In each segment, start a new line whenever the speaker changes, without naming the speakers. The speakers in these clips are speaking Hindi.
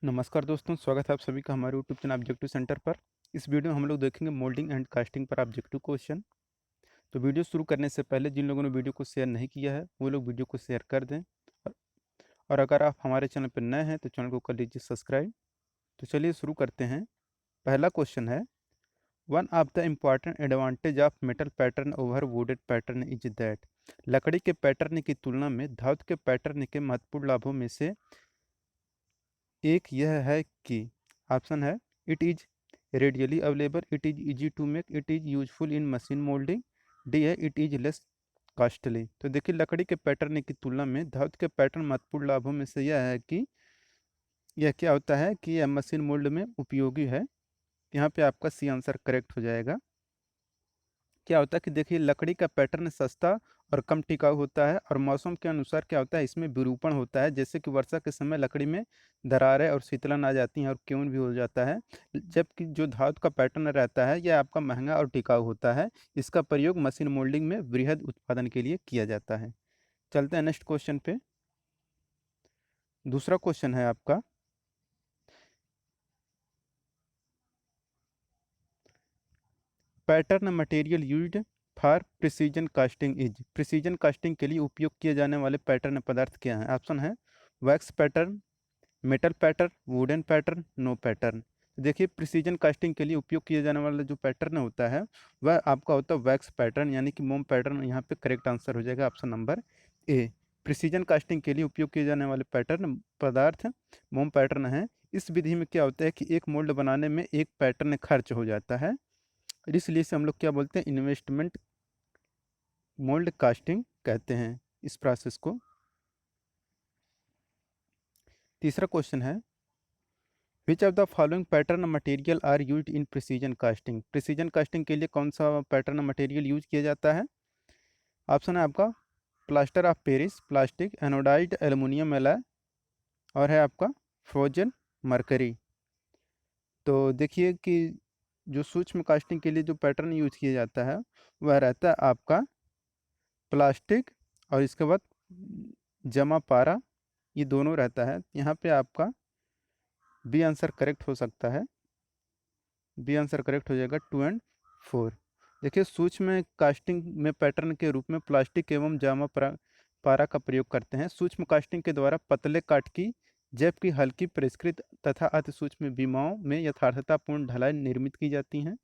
नमस्कार दोस्तों, स्वागत है आप सभी का हमारे यूट्यूब चैनल ऑब्जेक्टिव सेंटर पर। इस वीडियो में हम लोग देखेंगे मोल्डिंग एंड कास्टिंग पर ऑब्जेक्टिव क्वेश्चन। तो वीडियो शुरू करने से पहले जिन लोगों ने वीडियो को शेयर नहीं किया है वो लोग वीडियो को शेयर कर दें। और और अगर आप हमारे चैनल पर नए हैं तो चैनल को कर लीजिए सब्सक्राइब। तो चलिए शुरू करते हैं। पहला क्वेश्चन है, one of the important advantage of metal pattern over wooded pattern is that. लकड़ी के पैटर्न की तुलना में धातु के पैटर्न के महत्वपूर्ण लाभों में से एक यह है कि ऑप्शन है, it is readily available, it is easy to make, it is useful in machine moulding, डी है इट इज लेस कॉस्टली। तो देखिए, लकड़ी के पैटर्न की तुलना में धातु के पैटर्न महत्वपूर्ण लाभों में से यह है कि यह क्या होता है कि यह मशीन मोल्ड में उपयोगी है। यहाँ पे आपका सी आंसर करेक्ट हो जाएगा। क्या होता है कि देखिए, लकड़ी का पैटर्न सस्ता और कम टिकाऊ होता है और मौसम के अनुसार क्या होता है, इसमें विरूपण होता है। जैसे कि वर्षा के समय लकड़ी में दरारें और शीतलन आ जाती हैं और क्यून भी हो जाता है। जबकि जो धातु का पैटर्न रहता है यह आपका महंगा और टिकाऊ होता है। इसका प्रयोग मशीन मोल्डिंग में वृहद उत्पादन के लिए किया जाता है। चलते हैं नेक्स्ट क्वेश्चन पे। दूसरा क्वेश्चन है आपका, pattern material used for precision casting is. Precision casting के लिए उपयोग किए जाने वाले पैटर्न पदार्थ क्या हैं? ऑप्शन है, wax pattern, metal pattern, wooden pattern, no pattern. देखिए, प्रिसीजन कास्टिंग के लिए उपयोग किया जाने वाला जो पैटर्न होता है वह आपका होता है वैक्स पैटर्न, यानी कि मोम पैटर्न। यहाँ पे करेक्ट आंसर हो जाएगा option number A. Precision casting के लिए उपयोग किए जाने वाले पैटर्न पदार्थ मोम पैटर्न है। इस विधि में क्या होता है कि एक मोल्ड बनाने में एक पैटर्न खर्च हो जाता है, इसलिए से हम लोग क्या बोलते हैं, इन्वेस्टमेंट मोल्ड कास्टिंग कहते हैं इस प्रोसेस को। तीसरा क्वेश्चन है, which of the following pattern material are used in precision casting. Precision casting के लिए कौन सा पैटर्न मटेरियल यूज किया जाता है? ऑप्शन है आपका, plaster of Paris plastic, anodised aluminium alloy, और है आपका फ्रोजन मरकरी। तो देखिए कि जो सूक्ष्म कास्टिंग के लिए जो पैटर्न यूज किया जाता है वह रहता है आपका प्लास्टिक, और इसके बाद जमा पारा, ये दोनों रहता है। यहाँ पे आपका बी आंसर करेक्ट हो सकता है। बी आंसर करेक्ट हो जाएगा 2 और 4। देखिए, सूक्ष्म कास्टिंग में पैटर्न के रूप में प्लास्टिक एवं जामा पारा का प्रयोग करते हैं। सूक्ष्म कास्टिंग के द्वारा पतले काट की, जबकि हल्की परिष्कृत तथा अति सूक्ष्म विमाओं में यथार्थतापूर्ण ढलाई निर्मित की जाती हैं।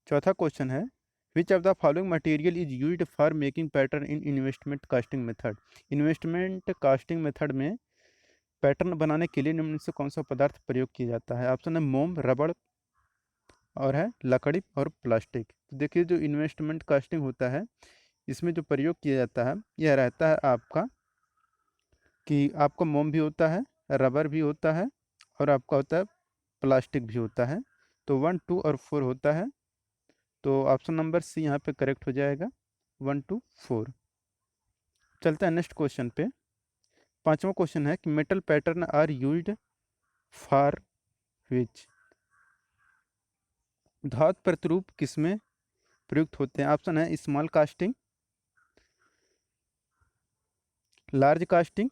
चौथा क्वेश्चन है, which of the following material is used for making pattern in investment casting method. Investment casting method में पैटर्न बनाने के लिए निम्न से कौन सा पदार्थ प्रयोग किया जाता है? ऑप्शन है, मोम, रबड़, और है लकड़ी और प्लास्टिक। तो देखिए, जो इन्वेस्टमेंट कास्टिंग होता है इसमें जो प्रयोग किया जाता है यह रहता है आपका कि आपका मोम भी होता है, रबर भी होता है, और आपका होता है प्लास्टिक भी होता है। तो 1, 2 और 4 होता है। तो ऑप्शन नंबर सी यहाँ पे करेक्ट हो जाएगा, 1, 2, 4। चलते हैं नेक्स्ट क्वेश्चन पे। पांचवा क्वेश्चन है कि metal pattern are used for which. धातु प्रतिरूप किसमें प्रयुक्त होते हैं? ऑप्शन है, small casting, large casting,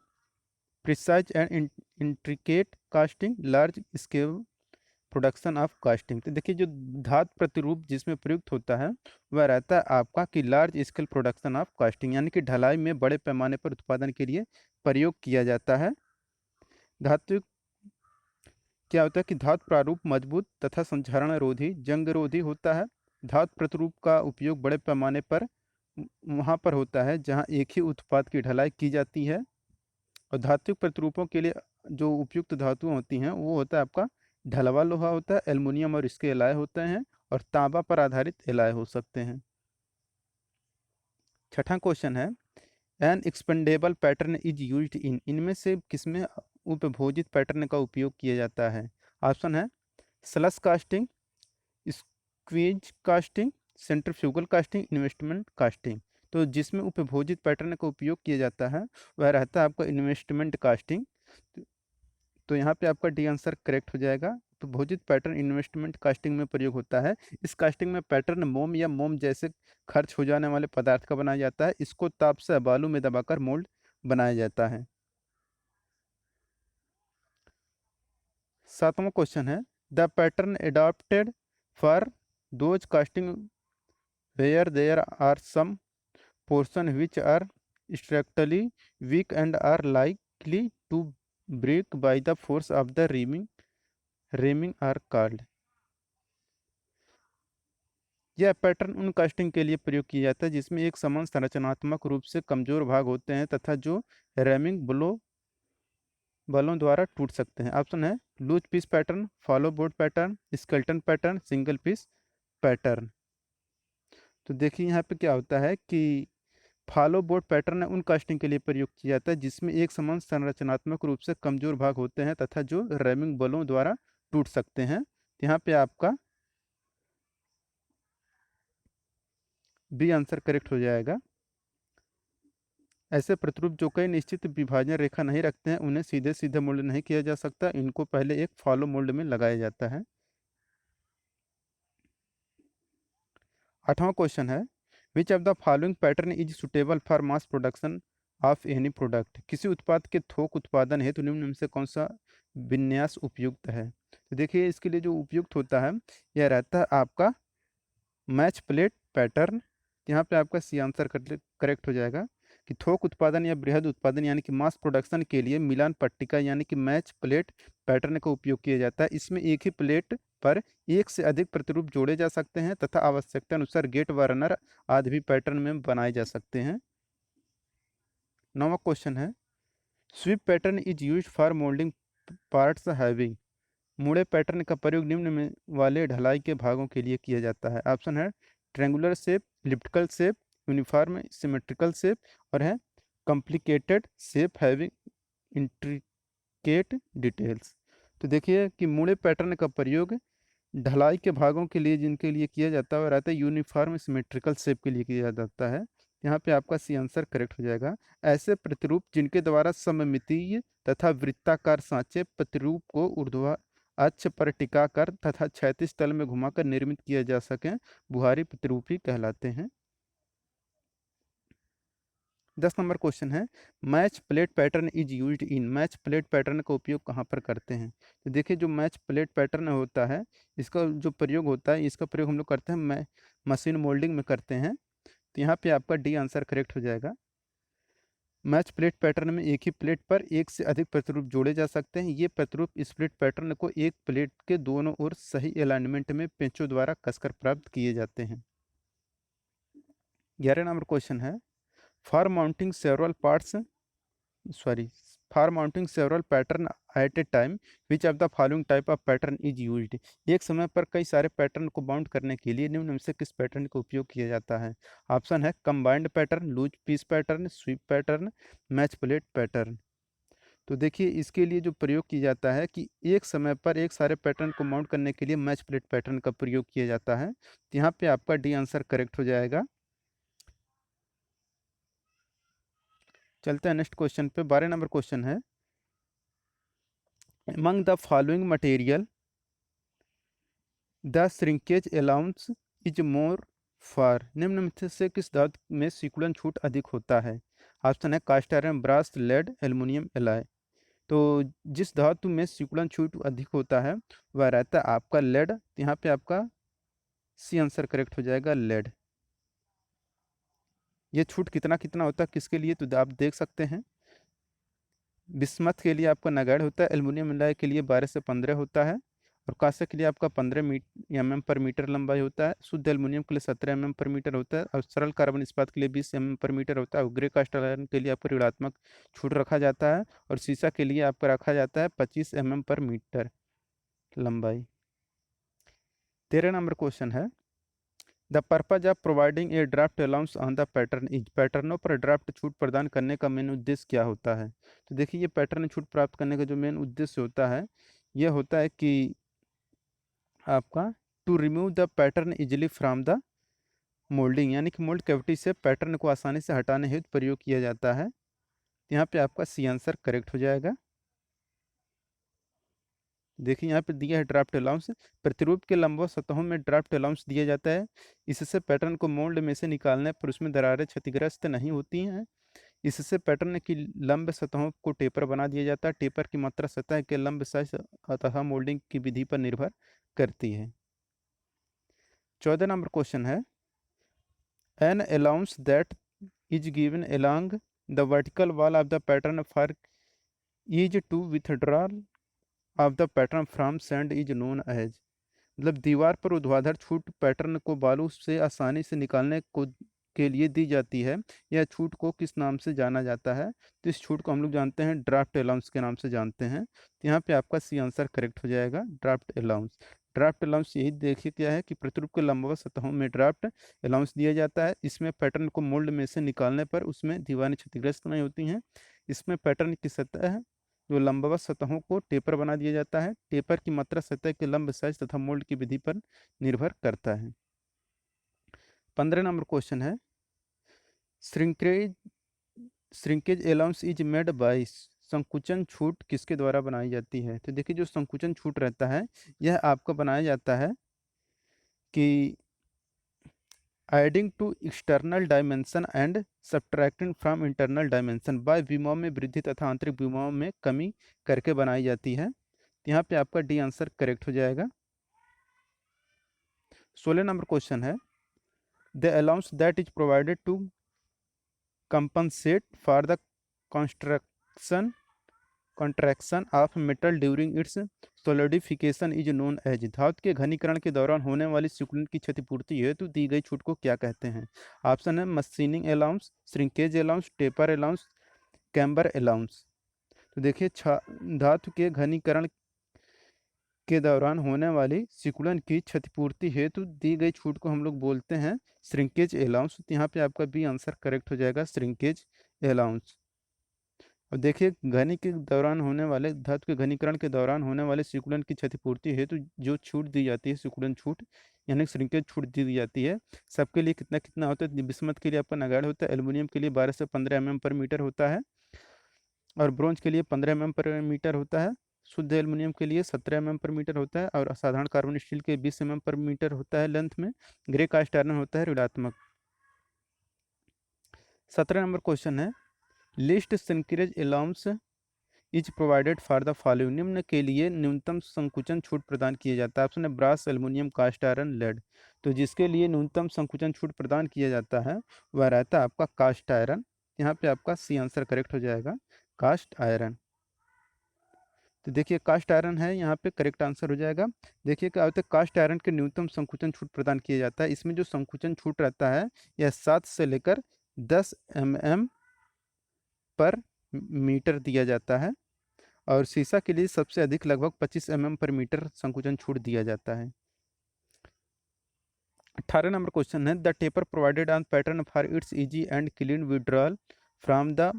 precise and intricate casting, large scale production of casting. तो देखिए, जो धातु प्रतिरूप जिसमें प्रयुक्त होता है वह रहता है आपका कि large scale production of casting, यानी कि ढलाई में बड़े पैमाने पर उत्पादन के लिए प्रयोग किया जाता है। धातु क्या होता है कि धातु प्रारूप मजबूत तथा संक्षारण रोधी, जंग रोधी होता है। धातु प्रतिरूप का उपयोग बड़े पैमाने पर वहाँ पर होता है जहाँ एक ही उत्पाद की ढलाई की जाती है। और धात्विक प्रतिरूपों के लिए जो उपयुक्त धातुएं होती हैं वो होता है आपका ढलवा लोहा होता है, एल्युमिनियम और इसके एलाय होते हैं, और तांबा पर आधारित एलाय हो सकते हैं। छठा क्वेश्चन है, an expendable pattern is used in. इनमें से किसमें उपभोजित पैटर्न का उपयोग किया जाता है? ऑप्शन है, slush casting, squeeze casting, centrifugal casting, investment casting. तो जिसमें उपभोजित पैटर्न का उपयोग किया जाता है वह रहता है आपका इन्वेस्टमेंट कास्टिंग। तो यहाँ पे आपका डी आंसर करेक्ट हो जाएगा। तो भोजित पैटर्न इन्वेस्टमेंट कास्टिंग में प्रयोग होता है। इस कास्टिंग में पैटर्न मोम या मोम जैसे खर्च हो जाने वाले पदार्थ का बनाया जाता है। इसको ताप से बालू में दबाकर मोल्ड बनाया जाता है। 7वां क्वेश्चन है the pattern adopted for those casting where there are some portion which are structurally weak and are likely to break by the force of the reaming are called। यह पैटर्न उन कास्टिंग के लिए प्रयोग किया जाता है जिसमें एक समान संरचनात्मक रूप से कमजोर भाग होते हैं तथा जो रैमिंग बलों द्वारा टूट सकते हैं। ऑप्शन है loose piece pattern, follow board pattern, skeleton pattern, single piece pattern. तो देखिए यहाँ पे क्या होता है कि फॉलो बोर्ड पैटर्न उन कास्टिंग के लिए प्रयोग किया जाता है जिसमें एक समान संरचनात्मक रूप से कमजोर भाग होते हैं तथा जो रैमिंग बलों द्वारा टूट सकते हैं। यहाँ पे आपका बी आंसर करेक्ट हो जाएगा। ऐसे प्रतिरूप जो कई निश्चित विभाजन रेखा नहीं रखते हैं उन्हें सीधे सीधे मोल्ड नहीं किया जा सकता, इनको पहले एक फॉलो मोल्ड में लगाया जाता है। 8वां क्वेश्चन है which of the following pattern is suitable for mass production of any product. किसी उत्पाद के थोक उत्पादन हेतु निम्न में से कौन सा विन्यास उपयुक्त है। तो देखिए इसके लिए जो उपयुक्त होता है यह रहता है आपका मैच प्लेट पैटर्न। यहाँ पे आपका सी आंसर करेक्ट हो जाएगा कि थोक उत्पादन या बृहद उत्पादन यानी कि मास प्रोडक्शन के लिए मिलान पट्टिका यानी कि मैच प्लेट पैटर्न का उपयोग किया जाता है। इसमें एक ही प्लेट पर एक से अधिक प्रतिरूप जोड़े जा सकते हैं तथा आवश्यकता अनुसार गेट व रनर आदि भी पैटर्न में बनाए जा सकते हैं। 9वां क्वेश्चन है sweep pattern is use for moulding parts having. मुड़े पैटर्न का प्रयोग निम्न में वाले ढलाई के भागों के लिए किया जाता है। ऑप्शन है triangular shape, elliptical shape, uniform symmetrical shape और है complicated shape having intricate details. तो देखिए कि मुड़े पैटर्न का प्रयोग ढलाई के भागों के लिए जिनके लिए किया जाता है वह रहता है यूनिफॉर्म सिमेट्रिकल शेप के लिए किया जाता है। यहाँ पे आपका सी आंसर करेक्ट हो जाएगा। ऐसे प्रतिरूप जिनके द्वारा सममितीय तथा वृत्ताकार सांचे प्रतिरूप को ऊर्ध्वा अक्ष पर टिकाकर तथा क्षैतिज तल में घुमाकर निर्मित किया जा सके बुहारी प्रतिरूपी कहलाते हैं। 10 नंबर क्वेश्चन है match plate pattern is used in. Match plate pattern का उपयोग कहाँ पर करते हैं। तो देखिए जो मैच प्लेट पैटर्न होता है इसका जो प्रयोग होता है इसका प्रयोग हम लोग करते हैं मशीन मोल्डिंग में करते हैं। तो यहाँ पे आपका डी आंसर करेक्ट हो जाएगा। मैच प्लेट पैटर्न में एक ही प्लेट पर एक से अधिक प्रतिरूप जोड़े जा सकते हैं। ये प्रतिरूप स्प्लिट पैटर्न को एक प्लेट के दोनों ओर सही अलाइनमेंट में पेंचों द्वारा कसकर प्राप्त किए जाते हैं। 11 नंबर क्वेश्चन है for mounting several pattern at A time which of the following type of pattern is used. एक समय पर कई सारे पैटर्न को माउंट करने के लिए निम्न में से किस पैटर्न का उपयोग किया जाता है। ऑप्शन है combined pattern, loose piece pattern, sweep pattern, match plate pattern. तो देखिए इसके लिए जो प्रयोग किया जाता है कि एक समय पर एक सारे पैटर्न को माउंट करने के लिए मैच प्लेट पैटर्न का प्रयोग किया जाता है। तो यहाँ पे आपका डी आंसर करेक्ट हो जाएगा। चलते हैं नेक्स्ट क्वेश्चन पे। 12 नंबर क्वेश्चन है among the following material the shrinkage allowance is more for। निम्न में से किस धातु में सिकुड़न छूट अधिक होता है। ऑप्शन है cast iron, brass, lead, aluminium alloy. तो जिस धातु में सिकुड़न छूट अधिक होता है वह रहता है आपका लेड। यहाँ पे आपका सी आंसर करेक्ट हो जाएगा लेड। ये छूट कितना कितना होता है किसके लिए तो आप देख सकते हैं। बिस्मथ के लिए आपका नगेड़ होता है, एल्युमिनियम एलॉय के लिए 12 से 15 होता है और कांस्य के लिए आपका 15 mm पर मीटर लंबाई होता है। शुद्ध एल्युमिनियम के लिए 17 mm पर मीटर होता है और सरल कार्बन इस्पात के लिए 20 mm पर मीटर होता है। और ग्रे कास्ट आयरन के लिए आपका ऋणात्मक छूट रखा जाता है और शीशा के लिए आपका रखा जाता है 25 mm पर मीटर लंबाई। 13 नंबर क्वेश्चन है the purpose of providing a draft allowance on the pattern is. पैटर्नों पर ड्राफ्ट छूट प्रदान करने का मेन उद्देश्य क्या होता है। तो देखिए ये पैटर्न छूट प्राप्त करने का जो मेन उद्देश्य होता है यह होता है कि आपका to remove the pattern easily from the moulding यानी कि मोल्ड कैविटी से पैटर्न को आसानी से हटाने हेतु प्रयोग किया जाता है। यहाँ पे आपका सी आंसर करेक्ट हो जाएगा। देखिए यहाँ पे दिया है ड्राफ्ट अलाउंस। प्रतिरूप के लंबवत सतहों में ड्राफ्ट अलाउंस दिया जाता है। इससे पैटर्न को मोल्ड में से निकालने पर उसमें दरारें क्षतिग्रस्त नहीं होती हैं। इससे पैटर्न की लंब सतहों को टेपर बना दिया जाता है। टेपर की मात्रा सतह के लंब साइज अतः मोल्डिंग की विधि पर निर्भर करती है। 14 नंबर क्वेश्चन है, an allowance that is given along the vertical wall of the pattern for is to withdrawal of the pattern from sand is known as। मतलब दीवार पर ऊर्ध्वाधर छूट पैटर्न को बालू से आसानी से निकालने को के लिए दी जाती है। यह छूट को किस नाम से जाना जाता है? तो इस छूट को हम लोग जानते हैं ड्राफ्ट अलाउंस के नाम से जानते हैं। तो यहाँ पे आपका सी आंसर करेक्ट हो जाएगा, ड्राफ्ट अलाउंस। ड्राफ्ट अलाउंस यही देखिए क्या है कि प्रतिरूप के लंबवत सतहों में ड्राफ्ट अलाउंस दिया जाता है। इसमें पैटर्न को मोल्ड में से निकालने पर उसमें दीवारें क्षतिग्रस्त नहीं होती हैं। इसमें पैटर्न की सतह है जो लंबवत सतहों को टेपर बना दिया जाता है। टेपर की मात्रा सतह के लंब साइज तथा मोल्ड की विधि पर निर्भर करता है। 15 नंबर क्वेश्चन है, shrinkage shrinkage allowance is made by. संकुचन छूट किसके द्वारा बनाई जाती है? तो देखिए जो संकुचन छूट रहता है यह आपका बनाया जाता है कि adding to external dimension and subtracting from internal dimension by विमाओं में वृद्धि तथा आंतरिक विमाओं में कमी करके बनाई जाती है। यहाँ पे आपका डी आंसर करेक्ट हो जाएगा। 16 नंबर क्वेश्चन है, the allowance that is provided to compensate for the construction contraction of metal during its solidification is known as. धातु के घनीकरण के दौरान होने वाली सिकुड़न की क्षतिपूर्ति हेतु दी गई छूट को क्या कहते हैं? ऑप्शन है machining allowance, shrinkage allowance, taper allowance, camber allowance. तो देखिए धातु के घनीकरण के दौरान होने वाली सिकुड़न की क्षतिपूर्ति हेतु दी गई छूट को हम लोग बोलते हैं श्रिंकेज अलाउंस। तो यहाँ पे आपका बी आंसर करेक्ट हो जाएगा, श्रिंकेज अलाउंस। और देखिए घनी के दौरान होने वाले धातु के घनीकरण के दौरान होने वाले सिकुड़न की क्षतिपूर्ति हेतु जो छूट दी जाती है सिकुड़न छूट यानी श्रिंकेज छूट दी जाती है, सबके लिए कितना कितना होता है? बिस्मथ के लिए आपका नगाड़ होता है, एल्युमिनियम के लिए 12 से 15 mm पर मीटर होता है और ब्रोंज के लिए 15 mm पर मीटर होता है। शुद्ध एल्युमिनियम के लिए 17 mm पर मीटर होता है और साधारण कार्बन स्टील के 20 mm पर मीटर होता है लेंथ में। ग्रे कास्ट आयरन होता है ऋणात्मक। 17 नंबर क्वेश्चन है, list shrinkage allowance is provided for the following. निम्न के लिए न्यूनतम संकुचन छूट प्रदान किया जाता है। ऑप्शन है brass, aluminium, cast iron, lead. तो जिसके लिए न्यूनतम संकुचन छूट प्रदान किया जाता है वह रहता है आपका कास्ट आयरन। यहाँ पे आपका सी आंसर करेक्ट हो जाएगा, कास्ट आयरन। तो देखिए कास्ट आयरन है यहाँ पे करेक्ट आंसर हो जाएगा। देखिए क्या होता है, कास्ट आयरन के न्यूनतम संकुचन छूट प्रदान किया जाता है। इसमें जो संकुचन छूट रहता है यह 7 से लेकर 10 mm पर मीटर दिया जाता है और सीसा के लिए सबसे अधिक लगभग 25 mm पर मीटर संकुचन छूट दिया जाता है। 18 नंबर क्वेश्चन है, the taper provided on pattern for its easy and clean withdrawal from the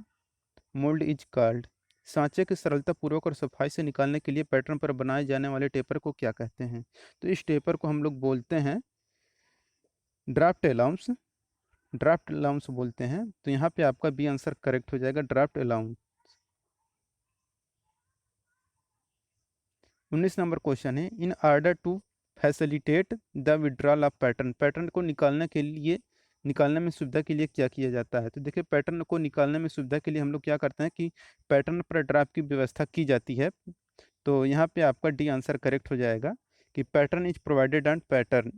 mould is called. सांचे की सरलता पूर्वक और सफाई से निकालने के लिए पैटर्न पर बनाए जाने वाले टेपर को क्या कहते हैं? तो इस टेपर को हम लोग बोलते हैं ड्राफ्ट अलाउंस। ड्राफ्ट अलाउंस बोलते हैं। तो यहाँ पे आपका बी आंसर करेक्ट हो जाएगा, ड्राफ्ट अलाउंस। 19 नंबर क्वेश्चन है, in order to facilitate the withdrawal of pattern. Pattern को निकालने में सुविधा के लिए क्या किया जाता है? तो देखिए पैटर्न को निकालने में सुविधा के लिए हम लोग क्या करते हैं कि पैटर्न पर ड्राफ्ट की व्यवस्था की जाती है। तो यहाँ पे आपका डी आंसर करेक्ट हो जाएगा कि pattern is provided on pattern,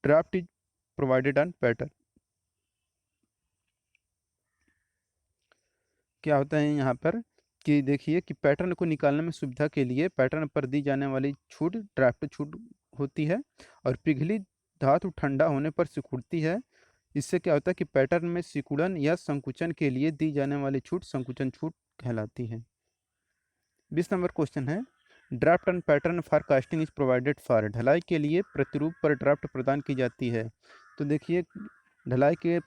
draft is provided on pattern. क्या होता है यहाँ पर कि देखिए कि पैटर्न को निकालने में सुविधा के लिए पैटर्न पर दी जाने वाली छूट ड्राफ्ट छूट होती है और पिघली धातु ठंडा होने पर सिकुड़ती है। इससे क्या होता है कि पैटर्न में सिकुड़न या संकुचन के लिए दी जाने वाली छूट संकुचन छूट कहलाती है। 20 नंबर क्वेश्चन है, draft and pattern for casting is provided for. ढलाई के लिए प्रतिरूप पर ड्राफ्ट प्रदान की जाती है। तो देखिए ढलाई के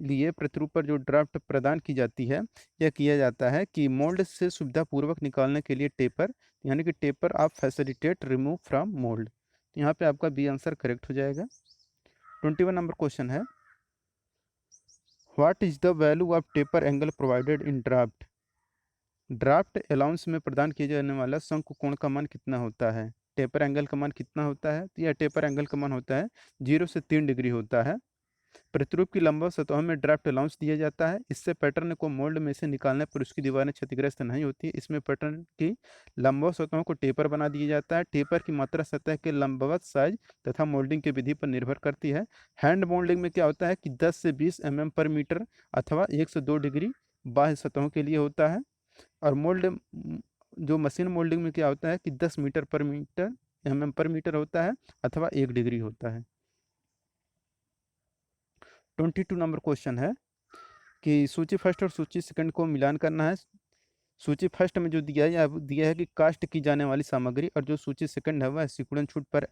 लिए प्रतिरूप पर जो ड्राफ्ट प्रदान की जाती है यह किया जाता है कि मोल्ड से सुविधापूर्वक निकालने के लिए टेपर यानी कि taper of facilitate remove from mould. तो यहाँ पे आपका बी आंसर करेक्ट हो जाएगा। 21 नंबर क्वेश्चन है, what is the value of taper angle provided in draft. Draft allowance में प्रदान किए जाने वाला शंकु कोण का मान कितना होता है? टेपर एंगल का मान कितना होता है? तो यह टेपर एंगल का मान होता है 0 से 3 डिग्री होता है। प्रतिरूप की लंबवत सतहों में ड्राफ्ट अलाउंस दिया जाता है। इससे पैटर्न को मोल्ड में से निकालने पर उसकी दीवारें क्षतिग्रस्त नहीं होती है। इसमें पैटर्न की लंबवत सतहों को टेपर बना दिया जाता है। टेपर की मात्रा सतह के लंबवत साइज तथा मोल्डिंग की विधि पर निर्भर करती है। हैंड मोल्डिंग में क्या होता है कि 10 से 20 पर मीटर अथवा 1 से 2 डिग्री बाह्य सतहों के लिए होता है। और जो मशीन मोल्डिंग में क्या होता है कि 10 मीटर पर मीटर पर मीटर होता है अथवा 1 डिग्री होता है। 22 नंबर क्वेश्चन है कि सूची फर्स्ट और सूची सेकंड को मिलान करना है। सूची फर्स्ट में जो दिया है कि कास्ट की जाने वाली सामग्री, और जो सूची सेकंड है वह सिकुड़न छूट पर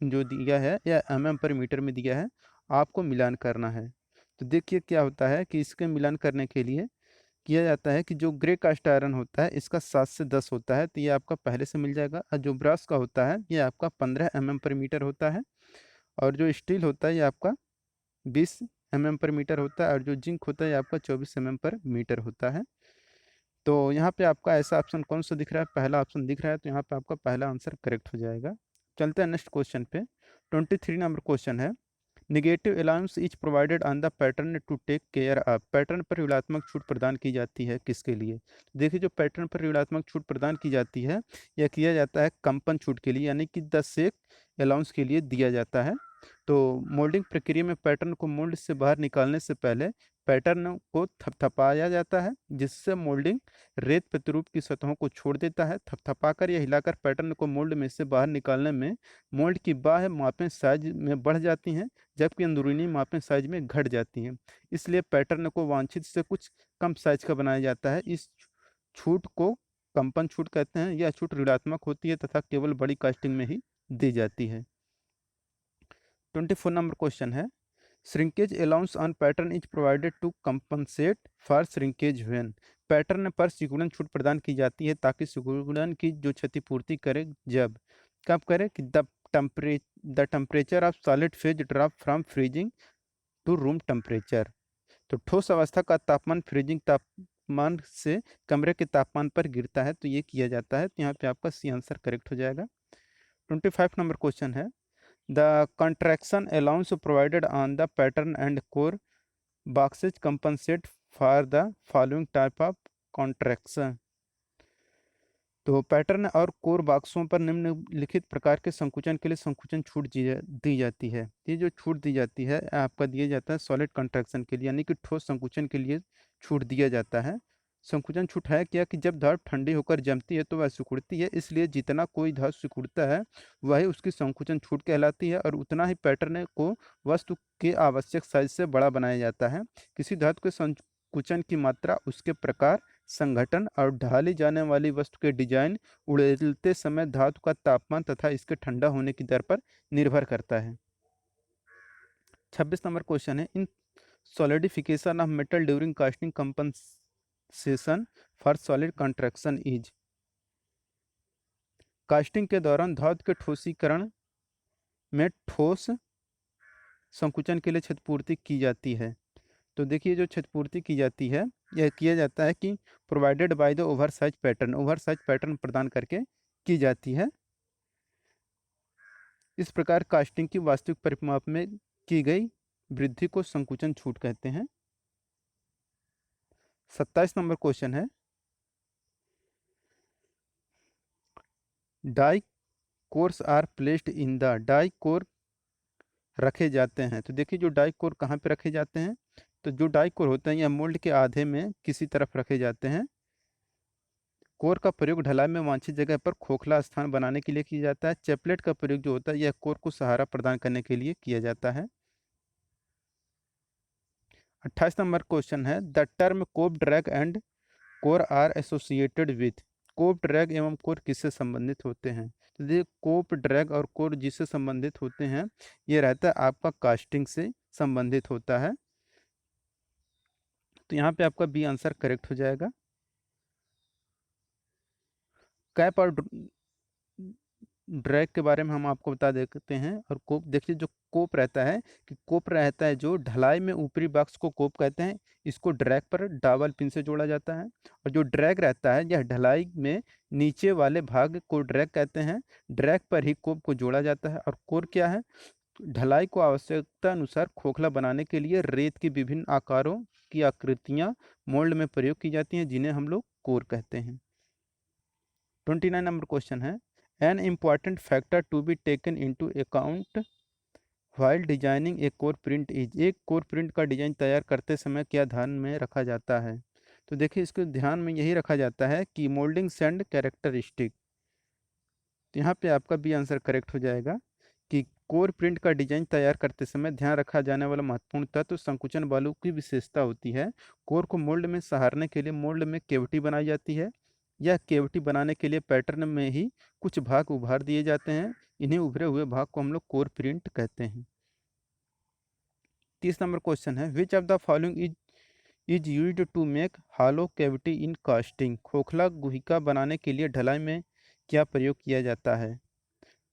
जो दिया है या पर मीटर में दिया है, आपको मिलान करना है। तो देखिए क्या होता है कि इसके मिलान करने के लिए किया जाता है कि जो ग्रे कास्ट आयरन होता है इसका 7 से 10 होता है, तो ये आपका पहले से मिल जाएगा। और जो ब्रास का होता है ये आपका 15 पर मीटर होता है। और जो स्टील होता है ये आपका 20 पर मीटर होता है। और जो जिंक होता है ये आपका 24 पर मीटर होता है। तो यहाँ पे आपका ऐसा ऑप्शन कौन सा दिख रहा है? पहला ऑप्शन दिख रहा है, तो यहाँ पे आपका पहला आंसर करेक्ट हो जाएगा। चलते हैं नेक्स्ट क्वेश्चन पे। 23 नंबर क्वेश्चन है, negative allowance is provided on the pattern to take care of. Pattern पर ऋणात्मक छूट प्रदान की जाती है किसके लिए? देखिए जो पैटर्न पर ऋणात्मक छूट प्रदान की जाती है यह किया जाता है कंपन छूट के लिए, यानी कि 10 से अलाउंस के लिए दिया जाता है। तो मोल्डिंग प्रक्रिया में पैटर्न को मोल्ड से बाहर निकालने से पहले पैटर्न को थपथपाया जाता है, जिससे मोल्डिंग रेत प्रतिरूप की सतहों को छोड़ देता है। थपथपाकर या हिलाकर पैटर्न को मोल्ड में से बाहर निकालने में मोल्ड की बाह्य मापें साइज में बढ़ जाती हैं, जबकि अंदरूनी मापें साइज में घट जाती हैं। इसलिए पैटर्न को वांछित से कुछ कम साइज का बनाया जाता है। इस छूट को कंपन छूट कहते हैं। यह छूट ऋणात्मक होती है तथा केवल बड़ी कास्टिंग में ही दी जाती है। 24 नंबर क्वेश्चन है, shrinkage allowance on pattern is provided to compensate for shrinkage when. Pattern पर सिकुड़न छूट प्रदान की जाती है ताकि सिकुड़न की जो क्षतिपूर्ति करे, जब कब करे कि the temperature of solid phase drop from freezing to room temperature. तो ठोस अवस्था का तापमान फ्रीजिंग तापमान से कमरे के तापमान पर गिरता है, तो ये किया जाता है। तो यहाँ पे आपका सी आंसर करेक्ट हो जाएगा। 25 नंबर क्वेश्चन है, the contraction allowance provided on the pattern and core boxes compensate for the following type of contraction। तो पैटर्न और कोर बॉक्सों पर निम्नलिखित प्रकार के संकुचन के लिए संकुचन छूट दी जाती है। ये जो छूट दी जाती है आपका दिया जाता है सॉलिड कंट्रैक्शन के लिए, यानी कि ठोस संकुचन के लिए छूट दिया जाता है। संकुचन छूट है क्या कि जब धातु ठंडी होकर जमती है तो वह सिकुड़ती है, इसलिए जितना कोई धातु सिकुड़ता है वही उसकी संकुचन छूट कहलाती है, और उतना ही पैटर्न को वस्तु के आवश्यक साइज से बड़ा बनाया जाता है। किसी धातु के संकुचन की मात्रा उसके प्रकार, संगठन और ढाली जाने वाली वस्तु के डिजाइन, उड़ेलते समय धातु का तापमान तथा इसके ठंडा होने की दर पर निर्भर करता है। 26 नंबर क्वेश्चन है, in solidification of metal during casting compensation for solid contraction is. Casting के दौरान धातु के ठोसीकरण में ठोस संकुचन के लिए क्षतिपूर्ति की जाती है। तो देखिए जो क्षतिपूर्ति की जाती है यह किया जाता है कि provided by the oversize pattern, oversize pattern प्रदान करके की जाती है। इस प्रकार कास्टिंग की वास्तविक परिमाप में की गई वृद्धि को संकुचन छूट कहते हैं। 27 नंबर क्वेश्चन है, die cores are placed in the. Die core रखे जाते हैं। तो देखिए जो डाई कोर कहाँ पे रखे जाते हैं, तो जो डाई कोर होते हैं यह मोल्ड के आधे में किसी तरफ रखे जाते हैं। कोर का प्रयोग ढलाई में वांछित जगह पर खोखला स्थान बनाने के लिए किया जाता है। चेपलेट का प्रयोग जो होता है यह कोर को सहारा प्रदान करने के लिए किया जाता है। 28 नंबर क्वेश्चन है, the term cope drag and core are associated with. Cope drag एवं कोर किससे संबंधित होते हैं? तो देखिए कोप ड्रैग और कोर जिससे संबंधित होते हैं ये रहता है आपका कास्टिंग से संबंधित होता है। तो यहाँ पे आपका बी आंसर करेक्ट हो जाएगा। कैप और ड्रैग के बारे में हम आपको बता देते हैं। और कोप देखिए जो कोप रहता है कि कोप रहता है जो ढलाई में ऊपरी बॉक्स को कोप कहते हैं, इसको ड्रैग पर डबल पिन से जोड़ा जाता है। और जो ड्रैग रहता है यह ढलाई में नीचे वाले भाग को ड्रैग कहते हैं, ड्रैग पर ही कोप को जोड़ा जाता है। और कोर क्या है? ढलाई को आवश्यकता अनुसार खोखला बनाने के लिए रेत की विभिन्न आकारों की आकृतियां मोल्ड में प्रयोग की जाती हैं, जिन्हें हम लोग कोर कहते हैं। 29 नंबर क्वेश्चन है, an important factor to be taken into account while designing a core print is. एक कोर प्रिंट का डिजाइन तैयार करते समय क्या ध्यान में रखा जाता है? तो देखिए, इसको ध्यान में यही रखा जाता है कि मोल्डिंग सैंड कैरेक्टरिस्टिक। तो यहाँ पे आपका बी आंसर करेक्ट हो जाएगा कि कोर प्रिंट का डिजाइन तैयार करते समय ध्यान रखा जाने वाला महत्वपूर्ण तत्व संकुचन बालू की विशेषता होती है। कोर को मोल्ड में सहारने के लिए मोल्ड में केविटी बनाई जाती है। यह केविटी बनाने के लिए पैटर्न में ही कुछ भाग उभार दिए जाते हैं। इन्हें उभरे हुए भाग को हम लोग कोर प्रिंट कहते हैं। 30 नंबर क्वेश्चन है, which of the following is used to make hollow cavity in casting. खोखला गुहिका बनाने के लिए ढलाई में क्या प्रयोग किया जाता है?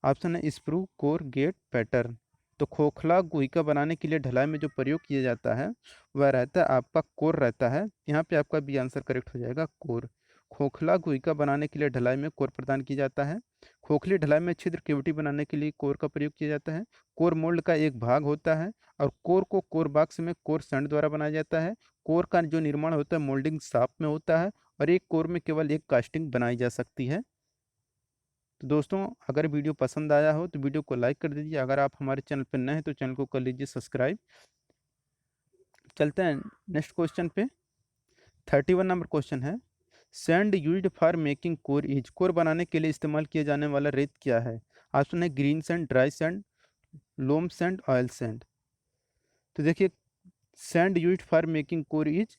ऑप्शन है स्प्रू, कोर, गेट, पैटर्न। तो खोखला गुहिका बनाने के लिए ढलाई में जो प्रयोग किया जाता है वह रहता है आपका कोर रहता है। यहाँ पे आपका बी आंसर करेक्ट हो जाएगा, कोर। खोखला गुहिका बनाने के लिए ढलाई में कोर प्रदान किया जाता है। खोखली ढलाई में छिद्र केविटी बनाने के लिए कोर का प्रयोग किया जाता है। कोर मोल्ड का एक भाग होता है और कोर को कोर बॉक्स में कोर सैंड द्वारा बनाया जाता है। कोर का जो निर्माण होता है मोल्डिंग शॉप में होता है और एक कोर में केवल एक कास्टिंग बनाई जा सकती है। तो दोस्तों, अगर वीडियो पसंद आया हो तो वीडियो को लाइक कर दीजिए। अगर आप हमारे चैनल पर नए हैं तो चैनल को कर लीजिए सब्सक्राइब। चलते हैं नेक्स्ट क्वेश्चन पे। 31 नंबर क्वेश्चन है, sand used for making core is. Core बनाने के लिए इस्तेमाल किया जाने वाला रेत क्या है? ऑप्शन है green sand, dry sand, loam sand, oil sand. तो देखिए, sand used for making core is,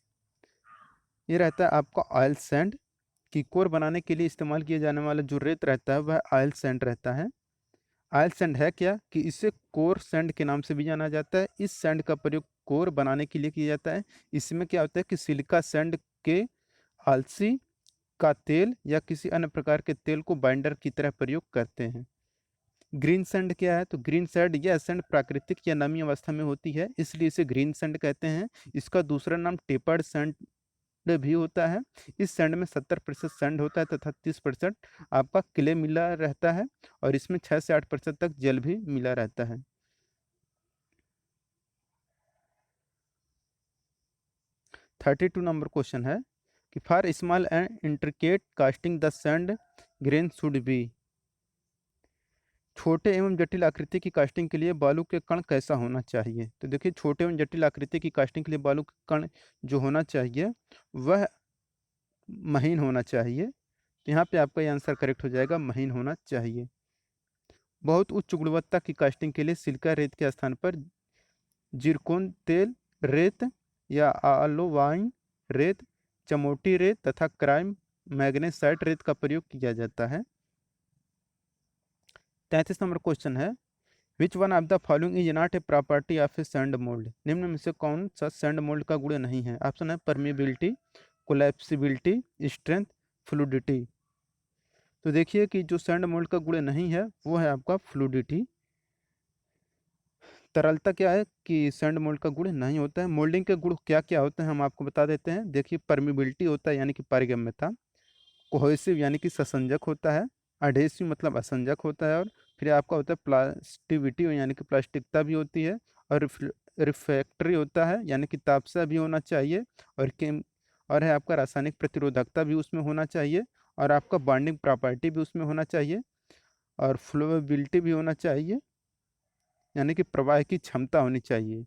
ये रहता है आपका ऑयल सैंड। कि कोर बनाने के लिए इस्तेमाल किया जाने वाला जो रेत रहता है वह ऑयल सैंड रहता है। ऑयल सैंड है क्या कि इसे कोर सैंड के नाम से भी जाना जाता है। इस सैंड का प्रयोग कोर बनाने के लिए किया जाता है। इसमें क्या होता है कि सिलिका सैंड के आलसी का तेल या किसी अन्य प्रकार के तेल को बाइंडर की तरह प्रयोग करते हैं। ग्रीन सैंड क्या है? तो ग्रीन सैंड, यह सैंड प्राकृतिक या नमी अवस्था में होती है, इसलिए इसे ग्रीन सैंड कहते हैं। इसका दूसरा नाम टेपर्ड सैंड भी होता है। इस सैंड में 70% सैंड होता है तथा 30% आपका क्ले मिला रहता है और इसमें 6 से 8% तक जल भी मिला रहता है। 32 नंबर क्वेश्चन है कि for small and intricate casting the sand grain should be. छोटे एवं जटिल आकृति की कास्टिंग के लिए बालू के कण कैसा होना चाहिए? तो देखिए, छोटे एवं जटिल आकृति की कास्टिंग के लिए बालू के कण जो होना चाहिए वह महीन होना चाहिए। तो यहाँ पे आपका ये आंसर करेक्ट हो जाएगा, महीन होना चाहिए। बहुत उच्च गुणवत्ता की कास्टिंग के लिए सिलिका रेत के स्थान पर जिरकोन तेल रेत या आलोवाइन रेत, चमोटी रेत तथा क्राइम मैग्नेसाइट रेत का प्रयोग किया जाता है। 33 नंबर क्वेश्चन है, which one of the following is not a property of a sand mould. निम्न में से कौन सा सैंड मोल्ड का गुण नहीं है? ऑप्शन है परमिबिलिटी, कोलैप्सिबिलिटी, स्ट्रेंथ, फ्लूडिटी। तो देखिए कि जो सैंड मोल्ड का गुण नहीं है वो है आपका फ्लूडिटी। तरलता क्या है कि सैंड मोल्ड का गुण नहीं होता है। मोल्डिंग के गुण क्या क्या होते हैं हम आपको बता देते हैं। देखिए, परमिबिलिटी होता है यानी कि पारगम्यता, कोहेसिव यानी कि ससंजक होता है, अडेसिव मतलब असंजक होता है, और फिर आपका होता है प्लास्टिविटी यानी कि प्लास्टिकता भी होती है, और रिफ्रैक्टरी होता है यानी कि तापसा भी होना चाहिए, और केम और है आपका रासायनिक प्रतिरोधकता भी उसमें होना चाहिए, और आपका बॉन्डिंग प्रॉपर्टी भी उसमें होना चाहिए, और फ्लोवेबिलिटी भी होना चाहिए यानी कि प्रवाह की क्षमता होनी चाहिए,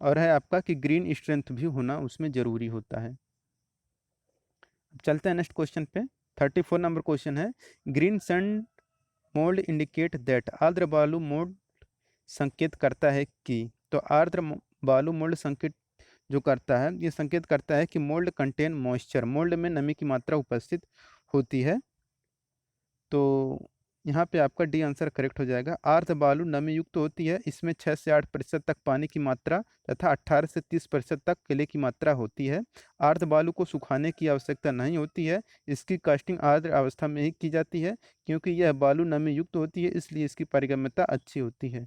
और है आपका कि ग्रीन स्ट्रेंथ भी होना उसमें जरूरी होता है। अब चलते हैं नेक्स्ट क्वेश्चन पे। 34 नंबर क्वेश्चन है, green sand mould indicate that. आर्द्र बालू मोल्ड संकेत करता है कि। तो बालू मोल्ड संकेत जो करता है, ये संकेत करता है कि मोल्ड कंटेन मॉइस्चर, मोल्ड में नमी की मात्रा उपस्थित होती है। तो यहाँ पे आपका डी आंसर करेक्ट हो जाएगा। आर्द्र बालू नमी युक्त होती है, इसमें 6 से 8% तक पानी की मात्रा तथा 18 से 30% तक केले की मात्रा होती है। आर्द्र बालू को सुखाने की आवश्यकता नहीं होती है, इसकी कास्टिंग आर्द्र अवस्था में ही की जाती है, क्योंकि यह बालू नमी युक्त होती है, इसलिए इसकी पारगम्यता अच्छी होती है।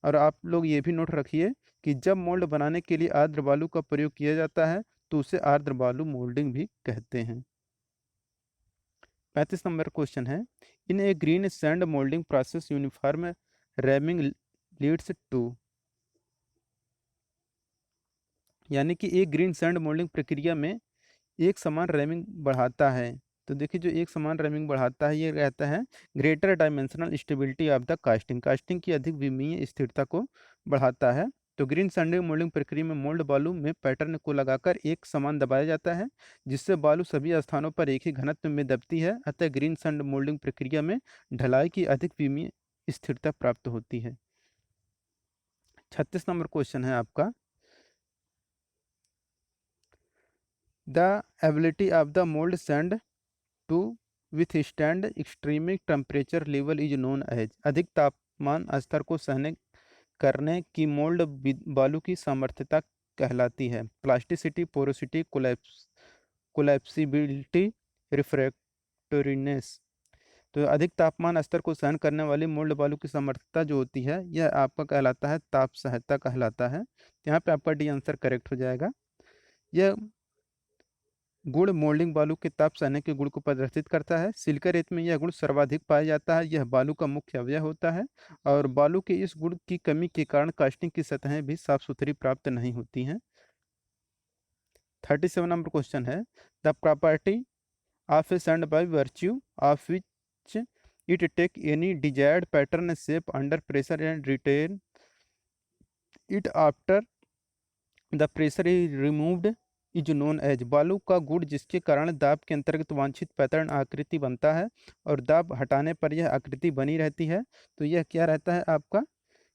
और आप लोग ये भी नोट रखिए कि जब मोल्ड बनाने के लिए आर्द्र बालू का प्रयोग किया जाता है तो उसे आर्द्र बालू मोल्डिंग भी कहते हैं। 35 नंबर क्वेश्चन है, in a green sand moulding process uniform ramming leads to, यानी कि एक ग्रीन सैंड मोल्डिंग प्रक्रिया में एक समान रैमिंग बढ़ाता है। तो देखिए जो एक समान रैमिंग बढ़ाता है ये रहता है greater dimensional stability of the casting, casting की अधिक विमीय स्थिरता को बढ़ाता है। तो ग्रीन सैंडिंग मोल्डिंग प्रक्रिया में मोल्ड बालू में पैटर्न को लगाकर एक समान दबाया जाता है, जिससे बालू सभी स्थानों पर एक ही घनत्व में दबती है। अतः ग्रीन सैंड मोल्डिंग प्रक्रिया में ढलाई की अधिक विमीय स्थिरता प्राप्त होती है। 36 नंबर क्वेश्चन है आपका, the ability of the mould sand to withstand extreme temperature level is known as, अधिक तापमान स्तर को सहने करने की मोल्ड बालू की सामर्थ्यता कहलाती है। Plasticity, porosity, collapsibility, refractoriness. तो अधिक तापमान स्तर को सहन करने वाली मोल्ड बालू की सामर्थ्यता जो होती है यह आपका कहलाता है ताप सहता कहलाता है। यहाँ पे आपका डी आंसर करेक्ट हो जाएगा। यह गुण मोल्डिंग बालू के ताप सहने के गुण को प्रदर्शित करता है। सिलिका रेत में यह गुण सर्वाधिक पाया जाता है, यह बालू का मुख्य अवयव होता है और बालू के इस गुण की कमी के कारण कास्टिंग की सतहें भी साफ सुथरी प्राप्त नहीं होती हैं। 37 नंबर क्वेश्चन है, the property of a sand by virtue of which it take any desired pattern shape under pressure and retain it after the pressure is removed is known as, बालू का गुण जिसके कारण दाब के अंतर्गत वांछित पैटर्न आकृति बनता है और दाब हटाने पर यह आकृति बनी रहती है। तो यह क्या रहता है आपका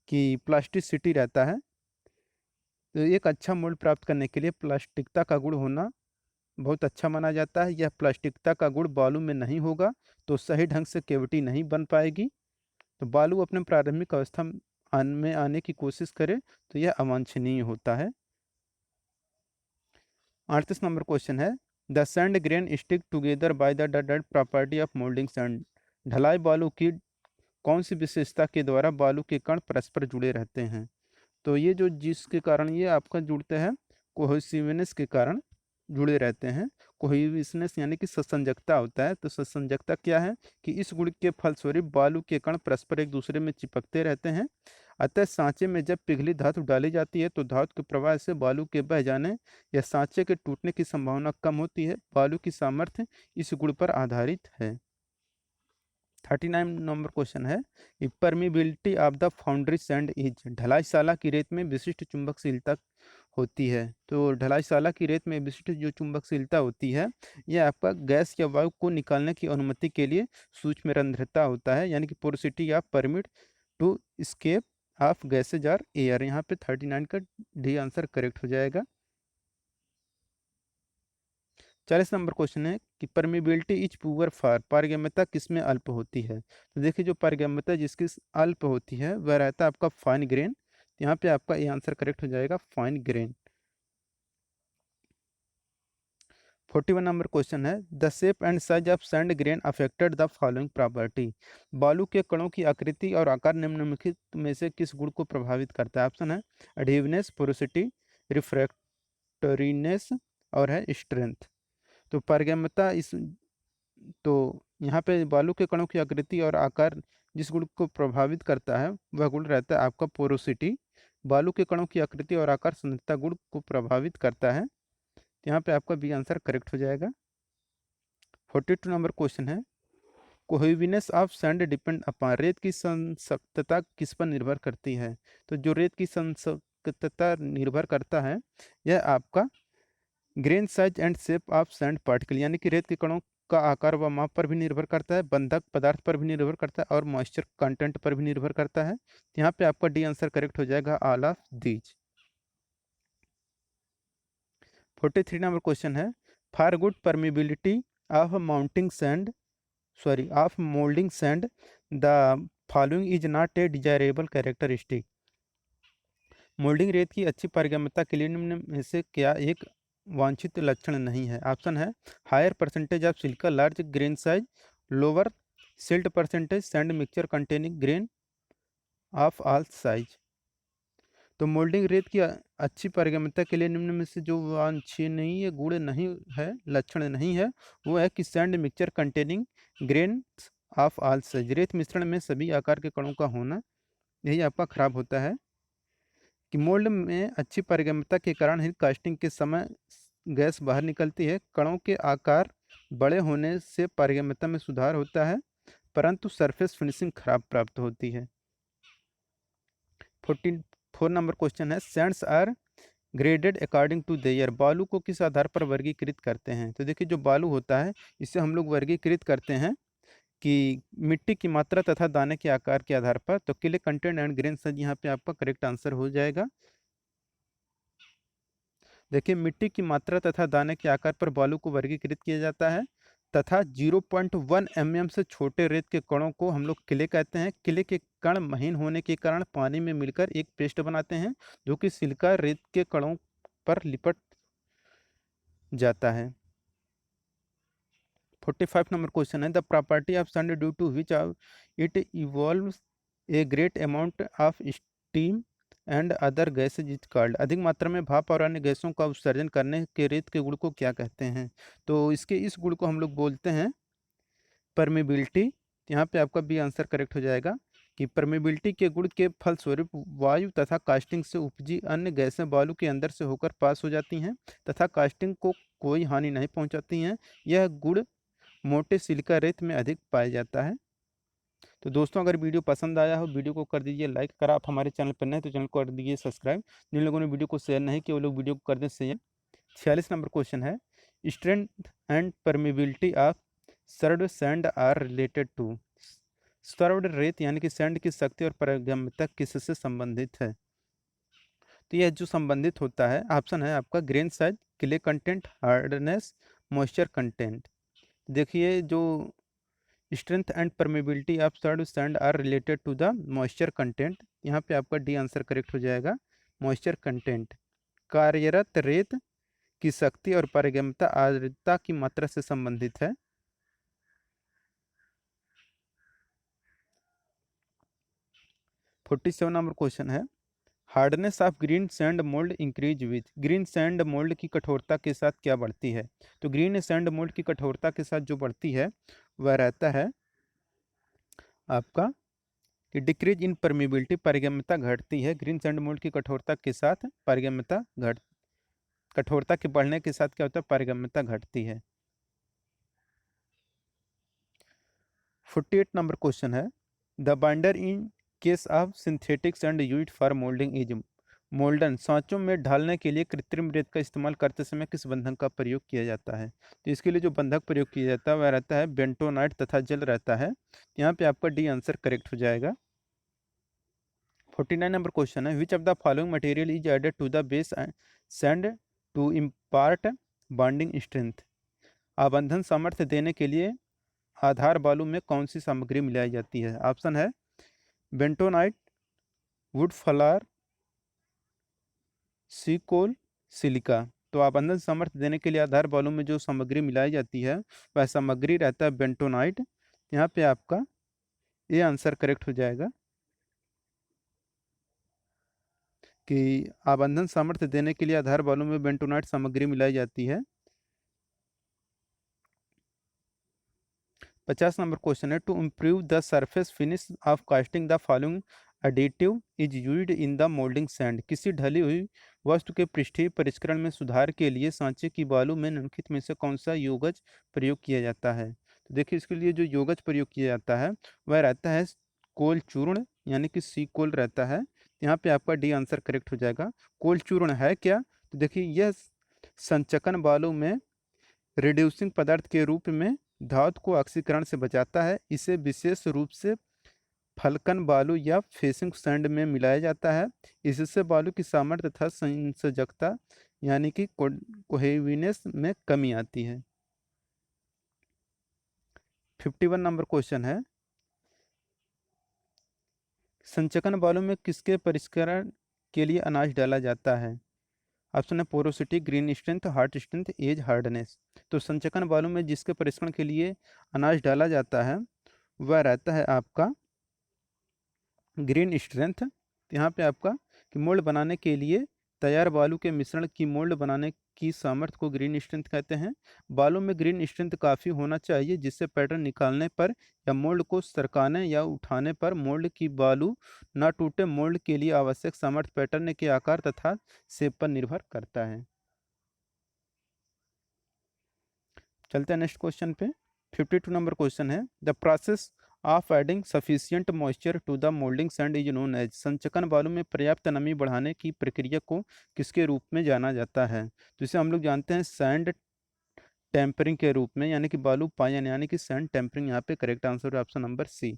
कि प्लास्टिसिटी रहता है। तो एक अच्छा मोल्ड प्राप्त करने के लिए प्लास्टिकता का गुण होना बहुत अच्छा माना जाता है। यह प्लास्टिकता का गुण बालू में नहीं होगा तो सही ढंग से कैविटी नहीं बन पाएगी। तो बालू अपने प्रारंभिक अवस्था में आने की कोशिश करे तो यह अवांछनीय होता है। 38 नंबर क्वेश्चन है, the sand grain stick together by the dot property of moulding sand, ढलाई बालू की कौन सी विशेषता के द्वारा बालू के कण परस्पर जुड़े रहते हैं। तो ये जो जिसके कारण ये आपका जुड़ते हैं कोहेसिवनेस के कारण जुड़े रहते हैं। कोहेसिवनेस यानी कि सत्संजकता होता है। तो सत्संजकता क्या है कि इस गुण के फलस्वरूप बालू के कण परस्पर एक दूसरे में चिपकते रहते हैं। अतः सांचे में जब पिघली धातु डाली जाती है तो धातु के प्रवाह से बालू के बह जाने या सांचे के टूटने की संभावना कम होती है। बालू की सामर्थ्य इस गुण पर आधारित है। 39 नंबर क्वेश्चन है, permeability of the foundry sand is, ढलाईशाला की रेत में विशिष्ट चुंबकशीलता होती है। तो ढलाईशाला की रेत में विशिष्ट जो चुंबकशीलता होती है यह आपका गैस या वायु को निकालने की अनुमति के लिए सूक्ष्म रंध्रता होता है, यानी कि porosity of permit to escape of gases or air. यहाँ पे 39 का डी आंसर करेक्ट हो जाएगा। 40 नंबर क्वेश्चन है कि परमिबिलिटी इज पुअर फॉर, पारगम्यता किसमें अल्प होती है। तो देखिए जो पारगम्यता जिसकी अल्प होती है वह रहता है आपका फाइन ग्रेन। यहाँ पे आपका ये आंसर करेक्ट हो जाएगा फाइन ग्रेन। 41 नंबर क्वेश्चन है, the shape and size of sand grain affected the following property, बालू के कणों की आकृति और आकार निम्नलिखित में से किस गुण को प्रभावित करता है। ऑप्शन है एडहेवनेस, पोरोसिटी, रिफ्रैक्टोरिनेस और है स्ट्रेंथ। तो पारगम्यता इस तो यहाँ पे बालू के कणों की आकृति और आकार जिस गुण को प्रभावित करता है वह गुण रहता है आपका पोरोसिटी। बालू के कणों की आकृति और आकार संरचना गुण को प्रभावित करता है। तो यहाँ पे आपका बी आंसर करेक्ट हो जाएगा। 42 नंबर क्वेश्चन है, कोहेविनेस ऑफ सैंड डिपेंड अपॉन, रेत की संसक्तता किस पर निर्भर करती है। तो जो रेत की संसक्तता निर्भर करता है यह आपका grain size and shape of sand particle, यानी कि रेत के कणों का आकार व माप पर भी निर्भर करता है, बंधक पदार्थ पर भी निर्भर करता है और मॉइस्चर कंटेंट पर भी निर्भर करता है। यहाँ पे आपका डी आंसर करेक्ट हो जाएगा all of these. 43 number question है, for good permeability of mounting sand of moulding sand the following is not a desirable characteristic, moulding रेत की अच्छी पारगम्यता के लिए निम्न में से क्या एक वांछित लक्षण नहीं है। ऑप्शन है higher percentage of silica large grain size, lower silt percentage, sand mixture containing grain of all size. तो मोल्डिंग रेत की अच्छी पारगम्यता के लिए निम्न में से जो वांछनीय गुण नहीं है, लक्षण नहीं है, वो है कि sand mixture containing grain of all size, रेत मिश्रण में सभी आकार के कणों का होना, यही आपका खराब होता है कि मोल्ड में अच्छी पारगम्यता के कारण ही कास्टिंग के समय गैस बाहर निकलती है। कणों के आकार बड़े होने से पारगम्यता में सुधार होता है, परंतु सरफेस फिनिशिंग खराब प्राप्त होती है। 44 नंबर क्वेश्चन है, sands are graded according to their. बालू को किस आधार पर वर्गीकृत करते हैं? तो देखिए, जो बालू होता है इसे हम लोग वर्गीकृत करते हैं कि मिट्टी की मात्रा तथा दाने के आकार के आधार पर। तो clay content and grain size यहाँ पे आपका करेक्ट आंसर हो जाएगा। देखिए, मिट्टी की मात्रा तथा दाने के आकार पर बालू को वर्गीकृत किया जाता है तथा 0.1 mm से छोटे रेत के कणों को हम लोग क्ले कहते हैं। क्ले के कण महीन होने के कारण पानी में मिलकर एक पेस्ट बनाते हैं जो कि सिलिका रेत के कणों पर लिपट जाता है। 45 नंबर क्वेश्चन है, the property of sand due to which it evolves a great amount of steam and other gases is called. अधिक मात्रा में भाप और अन्य गैसों का उत्सर्जन करने के रेत के गुण को क्या कहते हैं? तो इसके इस गुण को हम लोग बोलते हैं परमेबिलिटी। यहाँ पे आपका बी आंसर करेक्ट हो जाएगा कि परमेबिलिटी के गुण के फलस्वरूप वायु तथा कास्टिंग से उपजी अन्य गैसें बालू के अंदर से होकर पास हो जाती हैं तथा कास्टिंग को कोई हानि नहीं पहुंचाती हैं। यह गुण मोटे सिलिका रेत में अधिक पाया जाता है। तो दोस्तों, अगर वीडियो पसंद आया हो वीडियो को कर दीजिए लाइक। अगर आप हमारे चैनल पर नए तो चैनल को कर दीजिए सब्सक्राइब। जिन लोगों ने वीडियो को शेयर नहीं किया वो लोग वीडियो को कर दें शेयर। 46 नंबर क्वेश्चन है, strength and permeability of surd sand are related to. Served रेत यानी कि सैंड की शक्ति और पारगम्यता किससे संबंधित है? तो यह जो संबंधित होता है, ऑप्शन है आपका grain size, clay content, hardness, moisture content. देखिए, जो strength and permeability of surd sand are related to the moisture content. यहाँ पे आपका डी आंसर करेक्ट हो जाएगा। मॉइस्चर कंटेंट कार्यरत रेत की शक्ति और पारगम्यता आर्द्रता की मात्रा से संबंधित है। फोर्टी सेवन नंबर क्वेश्चन है, hardness of green sand mould increase with. Green sand mould की कठोरता के साथ क्या बढ़ती है? तो ग्रीन सैंड मोल्ड की कठोरता के साथ जो बढ़ती है वह रहता है आपका कि डिक्रीज इन परमिबिलिटी, पारगम्यता घटती है। ग्रीन सैंड मोल्ड की कठोरता के साथ पारगम्यता घट कठोरता के बढ़ने के साथ क्या होता है? पारगम्यता घटती है। 48 नंबर क्वेश्चन है, the binder in case of synthetics and used for moulding is. मोल्डन सांचों में ढालने के लिए कृत्रिम रेत का इस्तेमाल करते समय किस बंधक का प्रयोग किया जाता है? तो इसके लिए जो बंधक प्रयोग किया जाता है वह रहता है बेंटोनाइट तथा जल रहता है। यहाँ पे आपका डी आंसर करेक्ट हो जाएगा। 49 नंबर क्वेश्चन है, which of the following material is added to the base sand to impart bonding strength. आबंधन सामर्थ्य देने के लिए आधार बालू में कौन सी सामग्री मिलाई जाती है? ऑप्शन है बेंटोनाइट, वुड फ्लावर, सीकोल, सिलिका। तो आबंधन सामर्थ्य देने के लिए आधार बालू में जो सामग्री मिलाई जाती है वह सामग्री रहता है बेंटोनाइट। यहाँ पे आपका ये आंसर करेक्ट हो जाएगा कि आबंधन सामर्थ्य देने के लिए आधार बालू में बेंटोनाइट सामग्री मिलाई जाती है। 50 नंबर क्वेश्चन है, to improve the surface finish of casting the following additive is used in the moulding sand. किसी ढली हुई वस्तु के पृष्ठीय परिष्करण में सुधार के लिए सांचे की बालू में निम्नलिखित में से कौन सा योगज प्रयोग किया जाता है? तो देखिए, इसके लिए जो योगज प्रयोग किया जाता है वह रहता है कोल चूर्ण यानी कि सी कोल रहता है। यहाँ पे आपका डी आंसर करेक्ट हो जाएगा। कोल चूर्ण है क्या? तो देखिए, यह संचकन बालू में रिड्यूसिंग पदार्थ के रूप में धातु को ऑक्सीकरण से बचाता है। इसे विशेष रूप से फलकन बालू या फेसिंग सैंड में मिलाया जाता है। इससे बालू की सामर्थ्य तथा संयोजकता यानी कि कोहेविनेस में कमी आती है। 51 नंबर क्वेश्चन है, संचकन बालू में किसके परिष्करण के लिए अनाज डाला जाता है? ऑप्शन है porosity, green strength, hot strength, age, hardness. तो संचकन बालू में जिसके परिष्करण के लिए अनाज डाला जाता है वह रहता है आपका ग्रीन स्ट्रेंथ। यहाँ पे आपका कि मोल्ड बनाने के लिए तैयार बालू के मिश्रण की मोल्ड बनाने की सामर्थ्य को ग्रीन स्ट्रेंथ कहते हैं। बालू में ग्रीन स्ट्रेंथ काफ़ी होना चाहिए जिससे पैटर्न निकालने पर या मोल्ड को सरकाने या उठाने पर मोल्ड की बालू ना टूटे। मोल्ड के लिए आवश्यक सामर्थ्य पैटर्न के आकार तथा शेप पर निर्भर करता है। चलते हैं नेक्स्ट क्वेश्चन पे। 52 नंबर क्वेश्चन है, the process of adding sufficient moisture to the moulding sand is known as. संचकन बालू में पर्याप्त नमी बढ़ाने की प्रक्रिया को किसके रूप में जाना जाता है? तो इसे हम लोग जानते हैं सैंड टेम्परिंग के रूप में, यानी कि बालू पायन, यानी कि सैंड टेम्परिंग। यहाँ पे करेक्ट आंसर है ऑप्शन नंबर सी।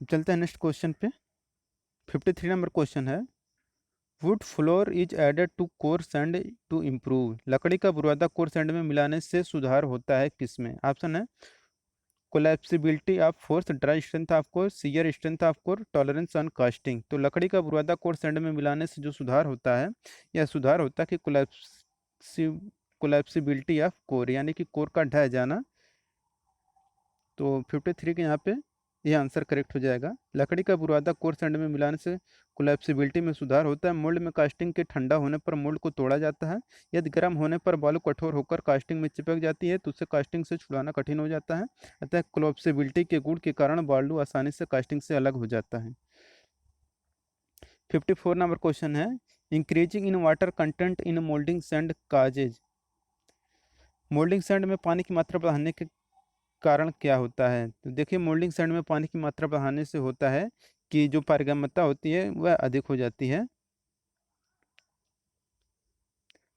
चलते हैं नेक्स्ट क्वेश्चन पे। 53 नंबर क्वेश्चन है, wood flour is added to core sand to improve. लकड़ी का बुरादा कोर सैंड में मिलाने से सुधार होता है किसमें? ऑप्शन है collapsibility of force, dry strength of core, shear strength of core, tolerance on casting. तो लकड़ी का बुरादा कोर सैंड में मिलाने से जो सुधार होता है, यह सुधार होता है कि कोलैप्सिबिलिटी ऑफ कोर, यानी कि कोर का ढह जाना। तो 53 के यहाँ पे यह आंसर करेक्ट हो जाएगा। लकड़ी का बुरादा कोर सैंड में मिलाने से कोलैप्सिबिलिटी में सुधार होता है। मोल्ड में कास्टिंग के ठंडा होने पर मोल्ड को तोड़ा जाता है। यदि गर्म होने पर बालू कठोर होकर कास्टिंग में चिपक जाती है तो उसे कास्टिंग से छुड़ाना कठिन हो जाता है। अतः कोलैप्सिबिलिटी के गुण के कारण बालू आसानी से कास्टिंग से अलग हो जाता है। 54 नंबर क्वेश्चन है, increasing in water content in moulding sand causes. Moulding sand में पानी की मात्रा बढ़ाने के कारण क्या होता है? तो देखिए, मोल्डिंग सैंड में पानी की मात्रा बढ़ाने से होता है कि जो पारगम्यता होती है वह अधिक हो जाती है।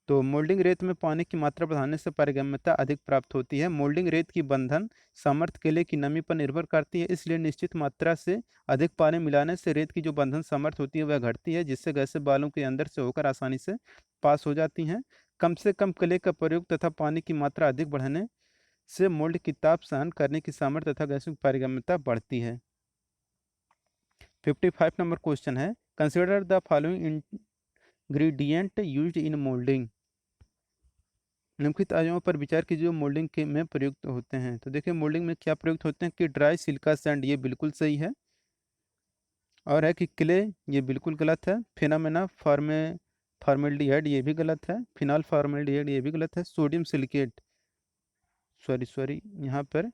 तो मोल्डिंग रेत में पानी की मात्रा बढ़ाने से पारगम्यता अधिक प्राप्त होती है। मोल्डिंग रेत की बंधन सामर्थ्य के लिए की नमी पर निर्भर करती है, इसलिए निश्चित मात्रा से अधिक पानी मिलाने से रेत की जो बंधन सामर्थ्य होती है वह घटती है, जिससे गैसें बालू के अंदर से होकर आसानी से पास हो जाती हैं। कम से कम क्ले का प्रयोग तथा पानी की मात्रा अधिक बढ़ने से मोल्ड की ताप सहन करने की सामर्थ्य तथा गैसों की पारगम्यता बढ़ती है। 55 नंबर क्वेश्चन है, consider the following ingredient used in moulding. निम्नलिखित अवयवों पर विचार कीजिए जो मोल्डिंग के में प्रयुक्त होते हैं। तो देखिए, मोल्डिंग में क्या प्रयुक्त होते हैं कि ड्राई सिलिका सैंड, ये बिल्कुल सही है। और है कि क्ले, ये बिल्कुल गलत है। फिनोमेना फॉर्मेल्डिहाइड, ये भी गलत है। फिनाल फॉर्मेल्डिहाइड, ये भी गलत है। सोडियम सिलिकेट, सॉरी यहाँ पर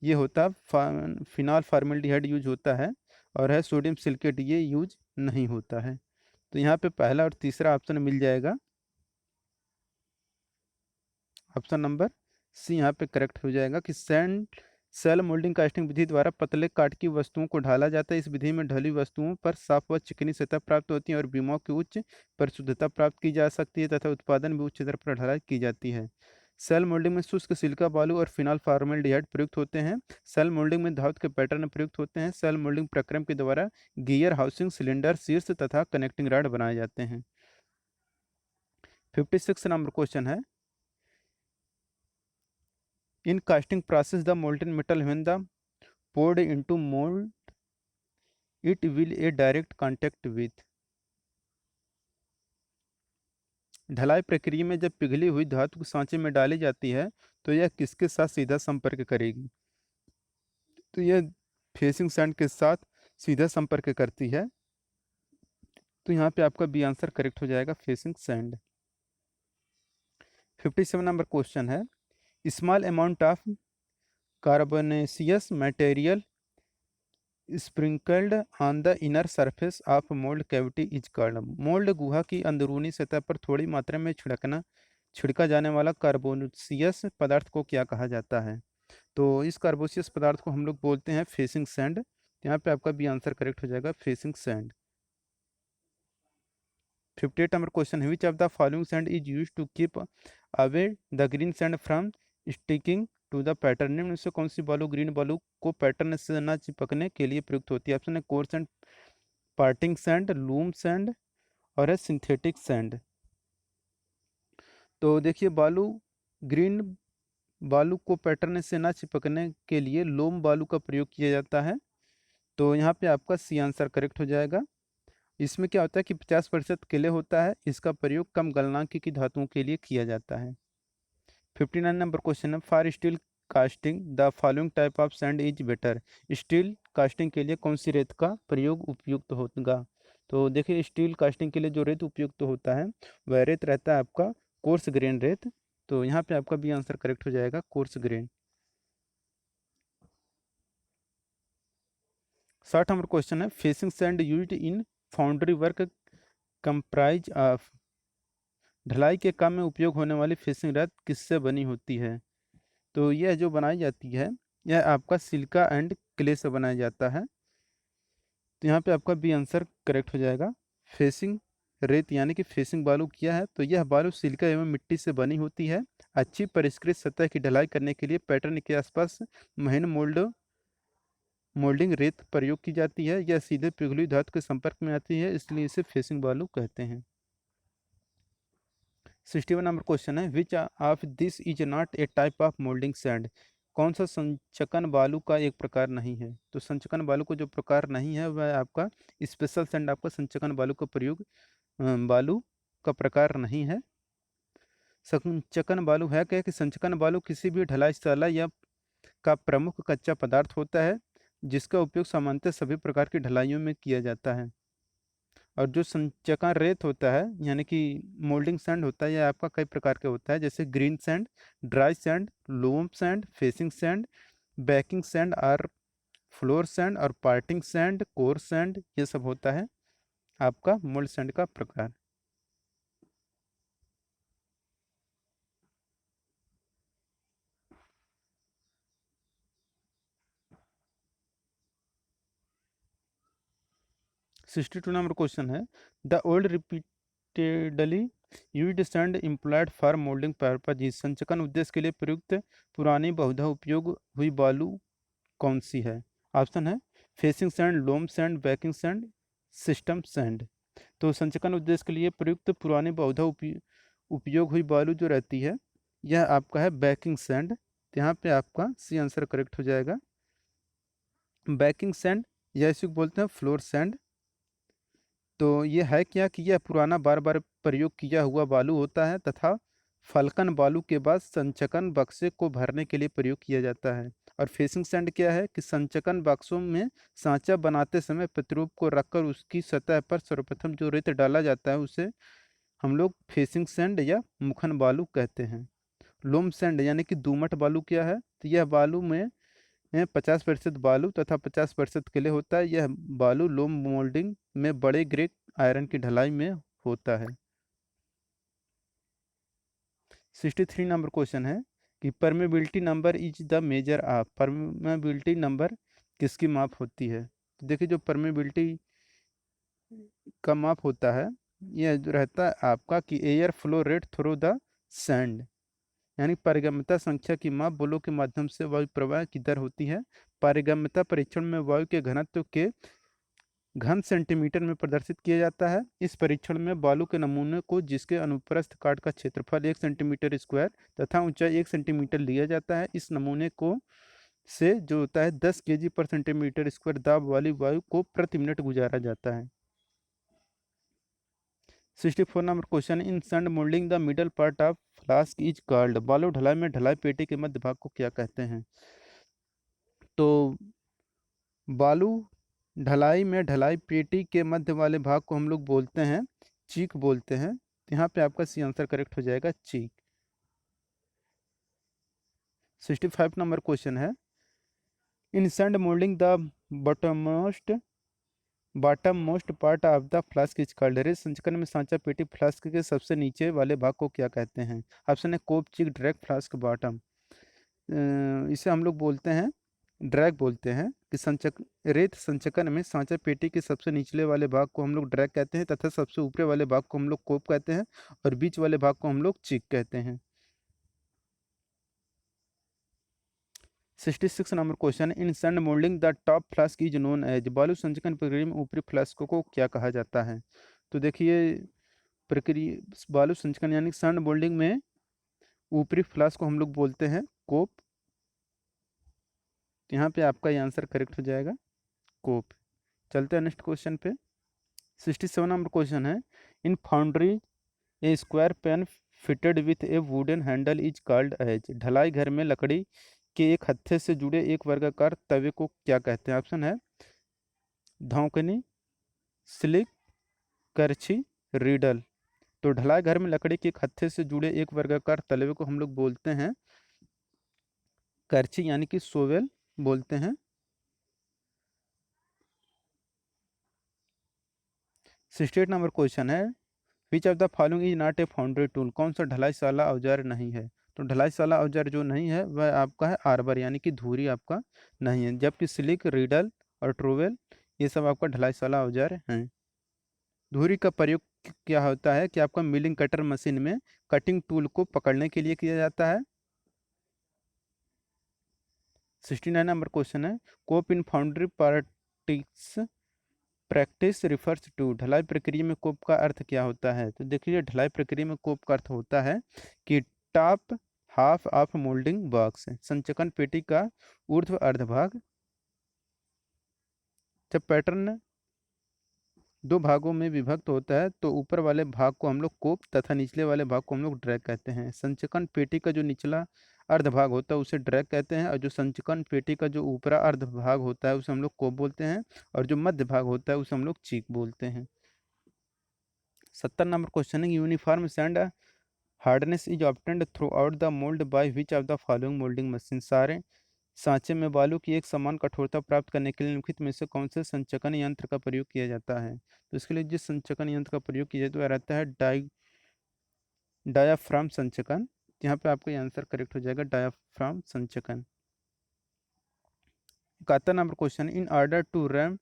ये होता फिनाल फॉर्मेल्डिहाइड यूज होता है, और है सोडियम सिलिकेट, ये यूज नहीं होता है। तो यहाँ पे पहला और तीसरा ऑप्शन मिल जाएगा। ऑप्शन नंबर सी यहाँ पे करेक्ट हो जाएगा कि सैंड सेल मोल्डिंग कास्टिंग विधि द्वारा पतले काट की वस्तुओं को ढाला जाता है। इस विधि में ढली वस्तुओं पर साफ व चिकनी सतह प्राप्त होती है और बीमों की उच्च परिशुद्धता प्राप्त की जा सकती है तथा उत्पादन भी उच्च दर पर ढलाई की जाती है। सेल मोल्डिंग में शुष्क सिलिका बालू और फिनाल फॉर्मेल्डिहाइड प्रयुक्त होते हैं। सेल मोल्डिंग में धातु के पैटर्न प्रयुक्त होते हैं। सेल मोल्डिंग प्रक्रम के द्वारा गियर, हाउसिंग, सिलेंडर, शीर्ष तथा कनेक्टिंग रॉड बनाए जाते हैं। 56 नंबर क्वेश्चन है, in casting process the molten metal when the poured into mold it will a direct contact with। ढलाई प्रक्रिया में जब पिघली हुई धातु सांचे में डाली जाती है तो यह किसके साथ सीधा संपर्क करेगी? तो यह फेसिंग सैंड के साथ सीधा संपर्क करती है। तो यहाँ पे आपका बी आंसर करेक्ट हो जाएगा, फेसिंग सैंड। 57 नंबर क्वेश्चन है, small amount of carbonaceous material sprinkled on the inner surface of mould cavity is called. Mould गुहा की अंदरूनी सतह पर थोड़ी मात्रा में छिड़का जाने वाला कार्बोनेसियस पदार्थ को क्या कहा जाता है? तो इस कार्बोनेसियस पदार्थ को हम लोग बोलते हैं फेसिंग सैंड। यहाँ पे आपका भी आंसर करेक्ट हो जाएगा, फेसिंग सैंड। 58 नंबर क्वेश्चन है, which of the following sand is use to keep away the green sand from sticking to the pattern. निम्न में से कौन सी बालू ग्रीन बालू को पैटर्न से न चिपकने के लिए प्रयुक्त होती है? ऑप्शन है core sand, parting sand, loam sand, और है सिंथेटिक सैंड। तो देखिए, ग्रीन बालू को पैटर्न से ना चिपकने के लिए लोम बालू का प्रयोग किया जाता है। तो यहाँ पे आपका सी आंसर करेक्ट हो जाएगा। इसमें क्या होता है कि 50% किले होता है, इसका प्रयोग कम गलनांक की धातुओं के लिए किया जाता है। 59 नंबर क्वेश्चन है, for steel casting the following type of sand is better. Steel casting के लिए कौन सी रेत का प्रयोग उपयुक्त होगा? तो देखिए स्टील कास्टिंग के लिए जो रेत उपयुक्त होता है वह रेत रहता है आपका कोर्स ग्रेन रेत। तो यहाँ पे आपका भी आंसर करेक्ट हो जाएगा, कोर्स ग्रेन। 60 नंबर क्वेश्चन है, facing sand used in foundry work comprise of. ढलाई के काम में उपयोग होने वाली फेसिंग रेत किससे बनी होती है? तो यह जो बनाई जाती है यह आपका सिलिका एंड क्ले से बनाया जाता है। तो यहाँ पे आपका बी आंसर करेक्ट हो जाएगा। फेसिंग रेत यानी कि फेसिंग बालू किया है तो यह बालू सिलिका एवं मिट्टी से बनी होती है। अच्छी परिष्कृत सतह की ढलाई करने के लिए पैटर्न के आसपास महीन मोल्डिंग रेत प्रयोग की जाती है। यह सीधे पिघली धातु के संपर्क में आती है, इसलिए इसे फेसिंग बालू कहते हैं। 61 नंबर क्वेश्चन है, which of this is not A type of moulding sand. कौन सा संचकन बालू का एक प्रकार नहीं है? तो संचकन बालू को जो प्रकार नहीं है वह आपका स्पेशल सैंड, आपका संचकन बालू का प्रयोग बालू का प्रकार नहीं है। संचकन बालू है क्या कि संचकन बालू किसी भी ढलाईशाला या का प्रमुख कच्चा पदार्थ होता है जिसका उपयोग सामान्यतः सभी प्रकार की ढलाइयों में किया जाता है। और जो संचकन रेत होता है यानी कि मोल्डिंग सैंड होता है, यह आपका कई प्रकार के होता है, जैसे green sand, dry sand, loam sand, facing sand, backing sand और फ्लोर सैंड और पार्टिंग सैंड, कोर सैंड, ये सब होता है आपका मोल्ड सैंड का प्रकार। सिक्सटी टू नंबर क्वेश्चन है, the old repeatedly used sand employed for moulding purpose is. संचकन उद्देश्य के लिए प्रयुक्त पुरानी बहुधा उपयोग हुई बालू कौन सी है? ऑप्शन है facing sand, loam sand, backing sand, system sand. तो संचकन उद्देश्य के लिए प्रयुक्त पुरानी बहुधा उपयोग हुई बालू जो रहती है यह आपका है बैकिंग सैंड। तो यहाँ पे आपका सी आंसर करेक्ट हो जाएगा। बैकिंग सैंड या इसे बोलते हैं फ्लोर सैंड। तो ये है क्या कि यह पुराना बार बार प्रयोग किया हुआ बालू होता है तथा फलकन बालू के बाद संचकन बक्से को भरने के लिए प्रयोग किया जाता है। और फेसिंग सैंड क्या है कि संचकन बक्सों में सांचा बनाते समय प्रतिरूप को रखकर उसकी सतह पर सर्वप्रथम जो रेत डाला जाता है उसे हम लोग फेसिंग सैंड या मुखन बालू कहते हैं। लोम सैंड यानी कि दोमट बालू क्या है? तो यह बालू में 50% बालू तथा 50% किले होता है। यह बालू लोम मोल्डिंग में बड़े ग्रे आयरन की ढलाई में होता है। 63 नंबर क्वेश्चन है कि permeability number is the measure of. Permeability number किसकी माप होती है? तो देखिए जो परमेबिलिटी का माप होता है यह जो रहता है आपका कि air flow rate through the sand, यानी पारगम्यता संख्या की माप बुलों के माध्यम से वायु प्रवाह की दर होती है। पारगम्यता परीक्षण में वायु के घनत्व के घन सेंटीमीटर में प्रदर्शित किया जाता है। इस परीक्षण में बालू के नमूने को जिसके अनुप्रस्थ काट का क्षेत्रफल 1 सेंटीमीटर स्क्वायर तथा ऊंचाई 1 सेंटीमीटर लिया जाता है, इस नमूने को से जो होता है 10 केजी पर सेंटीमीटर स्क्वायर दाब वाली वायु को प्रति मिनट गुजारा जाता है। 64 number question, in sand moulding the middle part of flask is called. बालू ढलाई में ढलाई पेटी के मध्य भाग को क्या कहते हैं? तो बालू ढलाई में ढलाई पेटी के मध्य वाले भाग को हम लोग बोलते हैं चीक बोलते हैं। तो यहाँ पे आपका सी आंसर करेक्ट हो जाएगा चीक। 65 नंबर क्वेश्चन है, in sand moulding the bottom most part of the flask is called. रेत संचकन में सांचा पेटी फ्लास्क के सबसे नीचे वाले भाग को क्या कहते हैं? ऑप्शन है कोप, चिक, ड्रैग, फ्लास्क, बॉटम। इसे हम लोग बोलते हैं ड्रैग बोलते हैं कि संचक रेत संचकन में सांचा पेटी के सबसे निचले वाले भाग को हम लोग ड्रैग कहते हैं तथा सबसे ऊपरे वाले भाग को हम लोग कोप कहते हैं और बीच वाले भाग को हम लोग चिक कहते हैं। 66 number question, in sand moulding the top flask is known as. बालू संचकन प्रक्रिया में ऊपरी फ्लास्क को क्या कहा जाता है? तो देखिए प्रक्रिया बालू संचकन यानी सैंड मोल्डिंग में ऊपरी फ्लास्क को हम लोग बोलते हैं कोप। यहाँ पे आपका ये आंसर करेक्ट हो जाएगा कोप। चलते हैं नेक्स्ट क्वेश्चन पे। 67 नंबर क्वेश्चन है, in foundry a square pan fitted with a wooden handle is called as. ढलाई घर में लकड़ी के एक हत्थे से जुड़े एक वर्गाकार तवे को क्या कहते हैं? ऑप्शन है धौंकनी, स्लिक, करछी, रीडल। तो ढलाई घर में लकड़ी के हत्थे से जुड़े एक वर्गाकार तलवे को हम लोग बोलते हैं करछी यानी कि सोवेल बोलते हैं। सिक्सटी एट नंबर क्वेश्चन है, which of the following is not A foundry tool, कौन सा ढलाई साला औजार नहीं है। तो ढलाई साला औजार जो नहीं है वह आपका है आर्बर यानी कि धुरी आपका नहीं है, जबकि स्लिक, रीडल और ट्रोवेल ये सब आपका ढलाई साला औजार हैं। धुरी का प्रयोग क्या होता है कि आपका मिलिंग कटर मशीन में कटिंग टूल को पकड़ने के लिए किया जाता है। 69 नंबर क्वेश्चन है, cope in foundry practice practice refers to, ढलाई प्रक्रिया में कोप का अर्थ क्या होता है। तो देखिए ढलाई प्रक्रिया में कोप का अर्थ होता है कि top half of moulding box, संचकन पेटी का ऊर्ध्व अर्धभाग। जब पैटर्न दो भागों में विभक्त होता है तो ऊपर वाले भाग को हम लोग कोप तथा निचले वाले भाग को हम लोग ड्रैग कहते हैं। संचकन पेटी का जो निचला अर्ध भाग होता है उसे ड्रैग कहते हैं, और जो संचकन पेटी का जो ऊपरा अर्ध भाग होता है उसे हम लोग कोप बोलते हैं, और जो मध्य भाग होता है उसे हम लोग चीक बोलते हैं। 70 नंबर क्वेश्चन है, uniform sand hardness is obtained through out the mould by which of the following moulding machine, सारे सांचे में बालू की एक समान कठोरता प्राप्त करने के लिए निम्नलिखित में से कौन से संचकन यंत्र का प्रयोग किया जाता है। तो इसके लिए जिस संचकन यंत्र का प्रयोग किया जाता है वह रहता है डायाफ्राम संचकन। यहाँ पे आपका आंसर करेक्ट हो जाएगा डायाफ्राम संचकन। 71 number question, in order to ram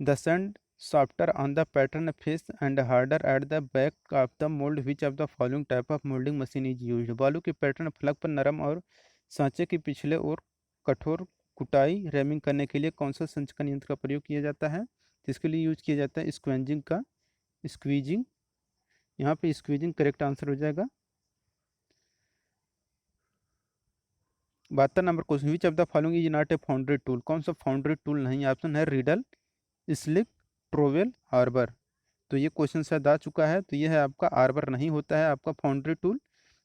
the sand softer on the pattern face and harder at the back of the mold, which of the following type of molding machine is used, बालू के पैटर्न फलक पर नरम और सांचे के पिछले और कठोर कुटाई रैमिंग करने के लिए कौन सा संचकन यंत्र का प्रयोग किया जाता है। जिसके लिए यूज किया जाता है स्क्वीजिंग। यहाँ पे स्क्वीजिंग करेक्ट आंसर हो जाएगा। 72 number question, which of the following is not A foundry tool, कौन सा फाउंड्री टूल नहीं। ऑप्शन है रीडल, स्लिक, ट्रोवेल, आर्बर। तो ये क्वेश्चन शायद आ चुका है, तो ये है आपका आर्बर नहीं होता है आपका फाउंड्री टूल।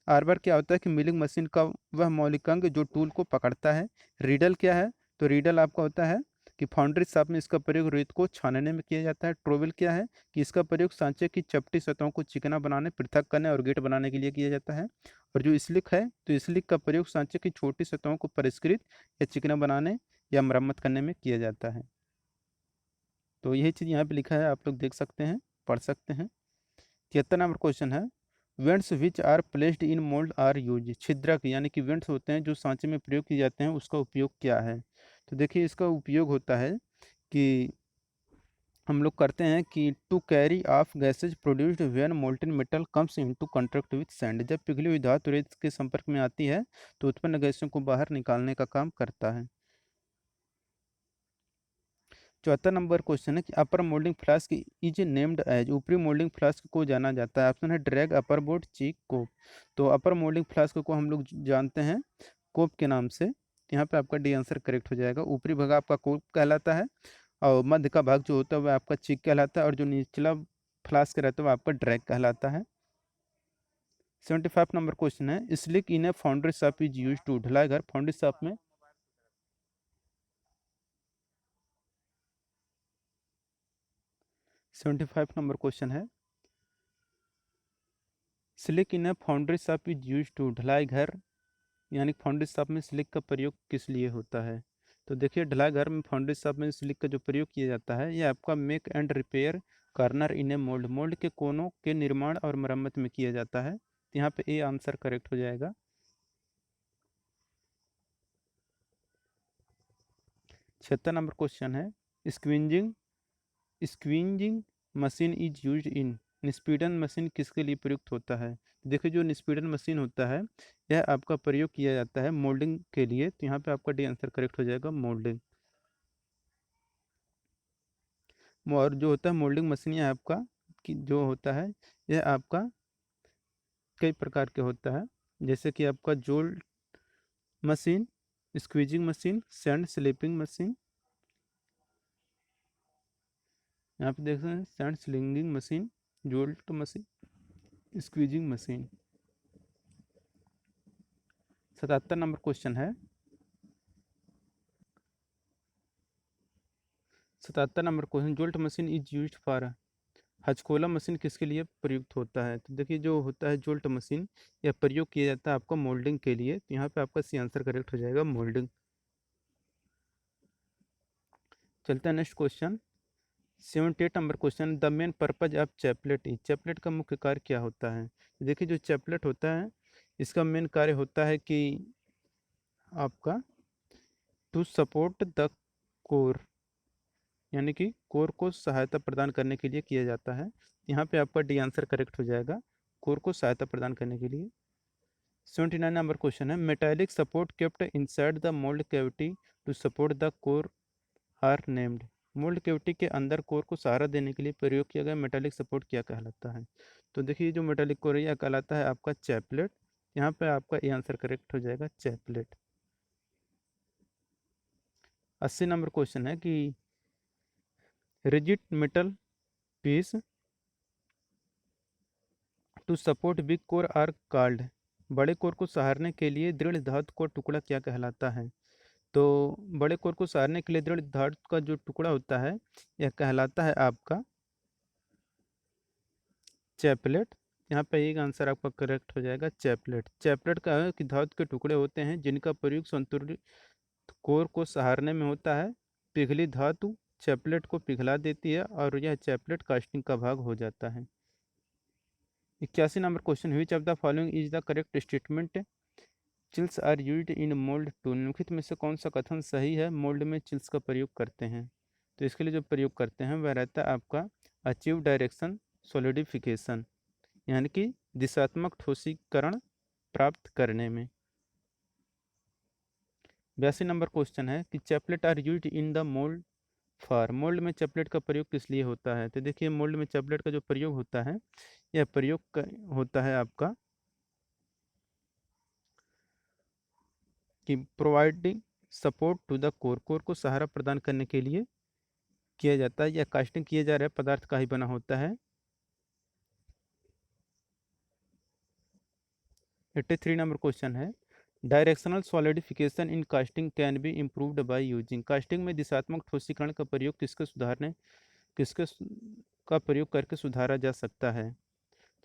आर्बर क्या होता है कि मिलिंग मशीन का वह मौलिक अंग जो टूल को पकड़ता है। रीडल क्या है, तो रीडल आपका होता है कि फाउंड्री शॉप में इसका प्रयोग रेत को छानने में किया जाता है। ट्रोवेल क्या है कि इसका प्रयोग सांचे की चपटी सतहों को चिकना बनाने, पृथक करने और गेट बनाने के लिए किया जाता है। और जो स्लिक है तो स्लिक का प्रयोग सांचे की छोटी सतहों को परिष्कृत या चिकना बनाने या मरम्मत करने में किया जाता है। तो यही चीज़ यहाँ पे लिखा है, आप लोग देख सकते हैं, पढ़ सकते हैं। 73 नंबर क्वेश्चन है, vents which are placed in mould are use, छिद्रक यानी कि वेंट्स होते हैं जो सांचे में प्रयोग किए जाते हैं, उसका उपयोग क्या है। तो देखिए इसका उपयोग होता है कि हम लोग करते हैं कि to carry off gases produced when molten metal comes into contact with sand, जब पिघली हुई धातु रेत के संपर्क में आती है तो उत्पन्न गैसों को बाहर निकालने का काम करता है। 74 नंबर क्वेश्चन है कि upper moulding flask is named as, ऊपरी मोल्डिंग फ्लास्क को जाना जाता है। ऑप्शन है ड्रैग, अपर बोर्ड, चीक, कोप। तो अपर मोल्डिंग फ्लास्क को हम लोग जानते हैं कोप के नाम से। यहाँ पे आपका डी आंसर करेक्ट हो जाएगा। ऊपरी भाग आपका कोप कहलाता है, और मध्य का भाग जो होता है वह आपका चीक कहलाता है, और जो निचला फ्लास्क रहता है वह आपका ड्रैग कहलाता है। 75 नंबर क्वेश्चन है, slick in a foundry shop is use to, ढलाई घर फाउंड्री शॉप में 75 नंबर क्वेश्चन है, slick in a foundry shop is use to, ढलाई घर यानी फाउंड्री शॉप में स्लिक का प्रयोग किस लिए होता है। तो देखिए ढलाई घर में फाउंड्री शॉप में स्लिक का जो प्रयोग किया जाता है यह आपका make and repair corner in a mould, mould के कोनों के निर्माण और मरम्मत में किया जाता है। तो यहाँ पे ए आंसर करेक्ट हो जाएगा। 76 नंबर क्वेश्चन है, squeezing squeezing machine is use in, निस्पीडन मशीन किसके लिए प्रयुक्त होता है। देखिए जो निस्पीडन मशीन होता है यह आपका प्रयोग किया जाता है मोल्डिंग के लिए। तो यहाँ पे आपका डी आंसर करेक्ट हो जाएगा, मोल्डिंग। और जो होता है मोल्डिंग मशीन यह आपका कि जो होता है यह आपका कई प्रकार के होता है, जैसे कि आपका jolt machine, squeezing machine, sand slipping machine. यहाँ पे देख सकते हैं sand slinging machine, jolt machine, squeezing machine. 77 number question है, 77 number question, jolt machine is used for हचकोला मशीन किसके लिए प्रयुक्त होता है? तो देखिए जो होता है जोल्ट मशीन, यह प्रयोग किया जाता है आपका मोल्डिंग के लिए। तो यहाँ पे आपका सी आंसर करेक्ट हो जाएगा, मोल्डिंग। चलते हैं next question. 78 number question, the main purpose of chaplet is. Chaplet का मुख्य कार्य क्या होता है? तो देखिए जो चैपलेट होता है, इसका मेन कार्य होता है कि आपका टू सपोर्ट द कोर, यानी कि कोर को सहायता प्रदान करने के लिए किया जाता है। यहाँ पे आपका डी आंसर करेक्ट हो जाएगा, कोर को सहायता प्रदान करने के लिए। 79 नंबर क्वेश्चन है, metallic support kept inside the mould cavity to support the core are named. Mould cavity के अंदर कोर को सहारा देने के लिए प्रयोग किया गया मेटालिक सपोर्ट क्या कहलाता है? तो देखिए जो मेटालिक कोर है यह कहलाता है आपका चैपलेट। यहाँ पे आपका ये आंसर करेक्ट हो जाएगा, चैपलेट। 80 नंबर क्वेश्चन है कि rigid metal piece to support big core are called. बड़े कोर को सहारने के लिए दृढ़ धातु का टुकड़ा क्या कहलाता है? तो बड़े कोर को सहारने के लिए दृढ़ धातु का जो टुकड़ा होता है यह कहलाता है आपका चैपलेट। यहाँ पे एक आंसर आपका करेक्ट हो जाएगा, चैपलेट। चैपलेट का है कि धातु के टुकड़े होते हैं जिनका प्रयोग संतुलित कोर को सहारने में होता है। पिघली धातु चैपलेट को पिघला देती है और यह चैपलेट कास्टिंग का भाग हो जाता है। 81 number question, which of the following is the correct statement, chills are used in mould to. निम्नलिखित में से कौन सा कथन सही है, मोल्ड में चिल्स का प्रयोग करते हैं? तो इसके लिए जो प्रयोग करते हैं वह रहता है आपका अचीव डायरेक्शन सॉलिडिफिकेशन, यानी कि दिशात्मक ठोसीकरण प्राप्त करने में। 82 नंबर क्वेश्चन है कि chaplet are used in the mould for. Mould में चैपलेट का प्रयोग किस लिए होता है? तो देखिए मोल्ड में चैपलेट का जो प्रयोग होता है यह होता है आपका कि providing support to the core, core को सहारा प्रदान करने के लिए किया जाता है। यह कास्टिंग किए जा रहे पदार्थ का ही बना होता है। 83 नंबर क्वेश्चन है, directional solidification in casting can be improved by using. Casting में दिशात्मक ठोसीकरण का प्रयोग किसके का प्रयोग करके सुधारा जा सकता है?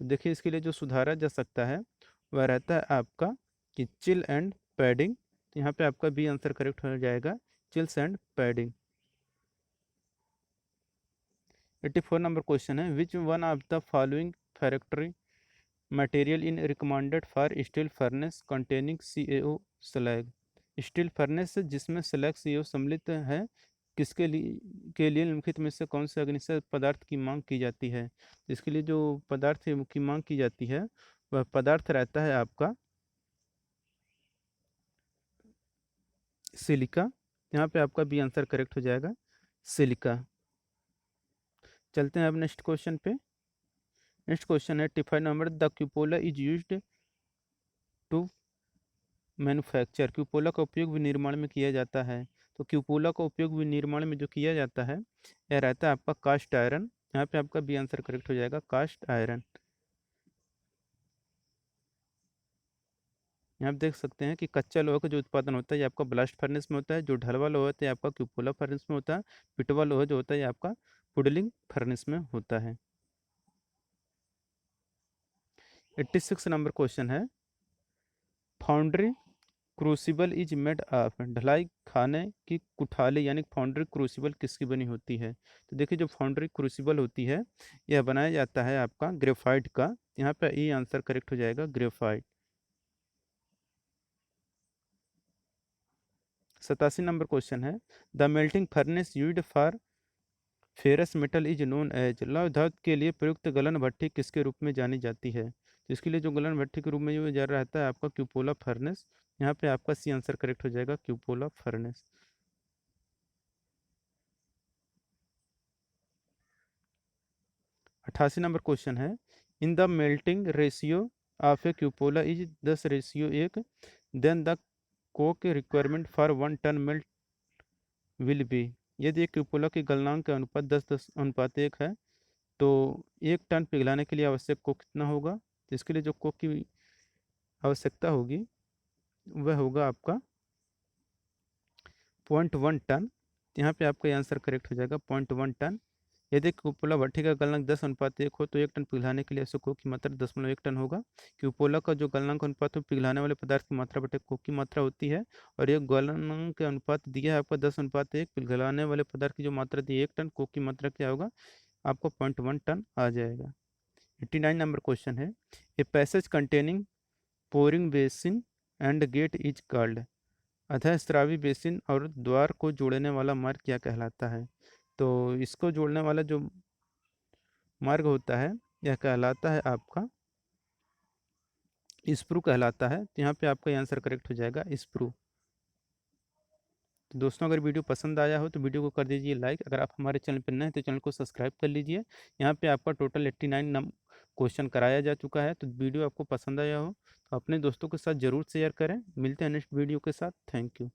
तो देखिए इसके लिए जो सुधारा जा सकता है वह रहता है आपका कि चिल एंड पैडिंग। यहाँ पे आपका बी आंसर करेक्ट हो जाएगा, chills and padding. 84 number question है, which one of the following factory material in recommended for steel furnace containing CaO slag. Steel furnace जिसमें स्लैग CaO सम्मिलित है, किसके लिए के लिए निम्नलिखित में से कौन से अग्निशय पदार्थ की मांग की जाती है? इसके लिए जो पदार्थ की मांग की जाती है वह पदार्थ रहता है आपका सिलिका। यहाँ पे आपका बी आंसर करेक्ट हो जाएगा, सिलिका। चलते हैं अब नेक्स्ट क्वेश्चन पे। नेक्स्ट क्वेश्चन है, टिफाइन number, the cupola is used to manufacture. Cupola का उपयोग भी निर्माण में किया जाता है। तो क्यूपोला का उपयोग भी निर्माण में जो किया जाता है यह रहता है आपका कास्ट आयरन। यहाँ पे आपका बी आंसर करेक्ट हो जाएगा, कास्ट आयरन। यहाँ आप देख सकते हैं कि कच्चा लोहा का जो उत्पादन होता है ये आपका ब्लास्ट फर्नेस में होता है, जो ढलवा लोहा होता है आपका क्यूपोला फर्नेस में होता है, पिटवा लोहा जो होता है ये आपका पुडलिंग फर्नेस में होता है। 86 नंबर क्वेश्चन है, foundry crucible is made of. ढलाई खाने की कुठाली यानी फाउंड्री क्रूसिबल किसकी बनी होती है? तो देखिए जो फाउंड्री क्रूसिबल होती है यह बनाया जाता है आपका ग्रेफाइट का। यहाँ पे ई आंसर करेक्ट हो जाएगा, ग्रेफाइट। 87 नंबर क्वेश्चन है, the melting furnace used for ferrous metal is known as. लौह धातु के लिए प्रयुक्त गलन भट्ठी किसके रूप में जानी जाती है? तो इसके लिए जो गलन भट्ठी के रूप में जो जाना रहता है आपका क्यूपोला फर्नेस। यहाँ पे आपका सी आंसर करेक्ट हो जाएगा, क्यूपोला फर्नेस। 88 नंबर क्वेश्चन है, in the melting ratio of a cupola is 10:1, then the coke requirement for 1 ton melt will be. यदि एक क्यूपोला की गलनांक का अनुपात 10:1 है तो 1 टन पिघलाने के लिए आवश्यक कोक कितना होगा? तो इसके लिए जो कोक की आवश्यकता होगी वह होगा आपका 0.1 टन। यहाँ पे आपका आंसर करेक्ट हो जाएगा, 0.1 टन। यदि कुपोला भट्टी का गलनांक 10:1 हो तो 1 टन पिघलाने के लिए आवश्यक कोक की मात्रा 10.1 टन होगा। कुपोला का जो गलनांक अनुपात हो पिघलाने वाले पदार्थ की मात्रा बटे कोक की मात्रा होती है, और ये गलनांक के अनुपात दिया है आपका 10:1, पिघलाने वाले पदार्थ की जो मात्रा दी है 1 टन, कोक की मात्रा क्या होगा आपको 0.1 टन आ जाएगा। 89 नंबर क्वेश्चन है, a passage containing pouring basin and gate is called. अधःस्रावी बेसिन और द्वार को जोड़ने वाला मार्ग क्या कहलाता है? तो इसको जोड़ने वाला जो मार्ग होता है यह कहलाता है आपका स्प्रू कहलाता है। तो यहाँ पे आपका आंसर करेक्ट हो जाएगा स्प्रू। तो दोस्तों अगर वीडियो पसंद आया हो तो वीडियो को कर दीजिए लाइक। अगर आप हमारे चैनल पर नए हैं तो चैनल को सब्सक्राइब कर लीजिए। यहाँ पे आपका टोटल 89 क्वेश्चन कराया जा चुका है। तो वीडियो आपको पसंद आया हो तो अपने दोस्तों के साथ ज़रूर शेयर करें। मिलते हैं नेक्स्ट वीडियो के साथ। Thank you.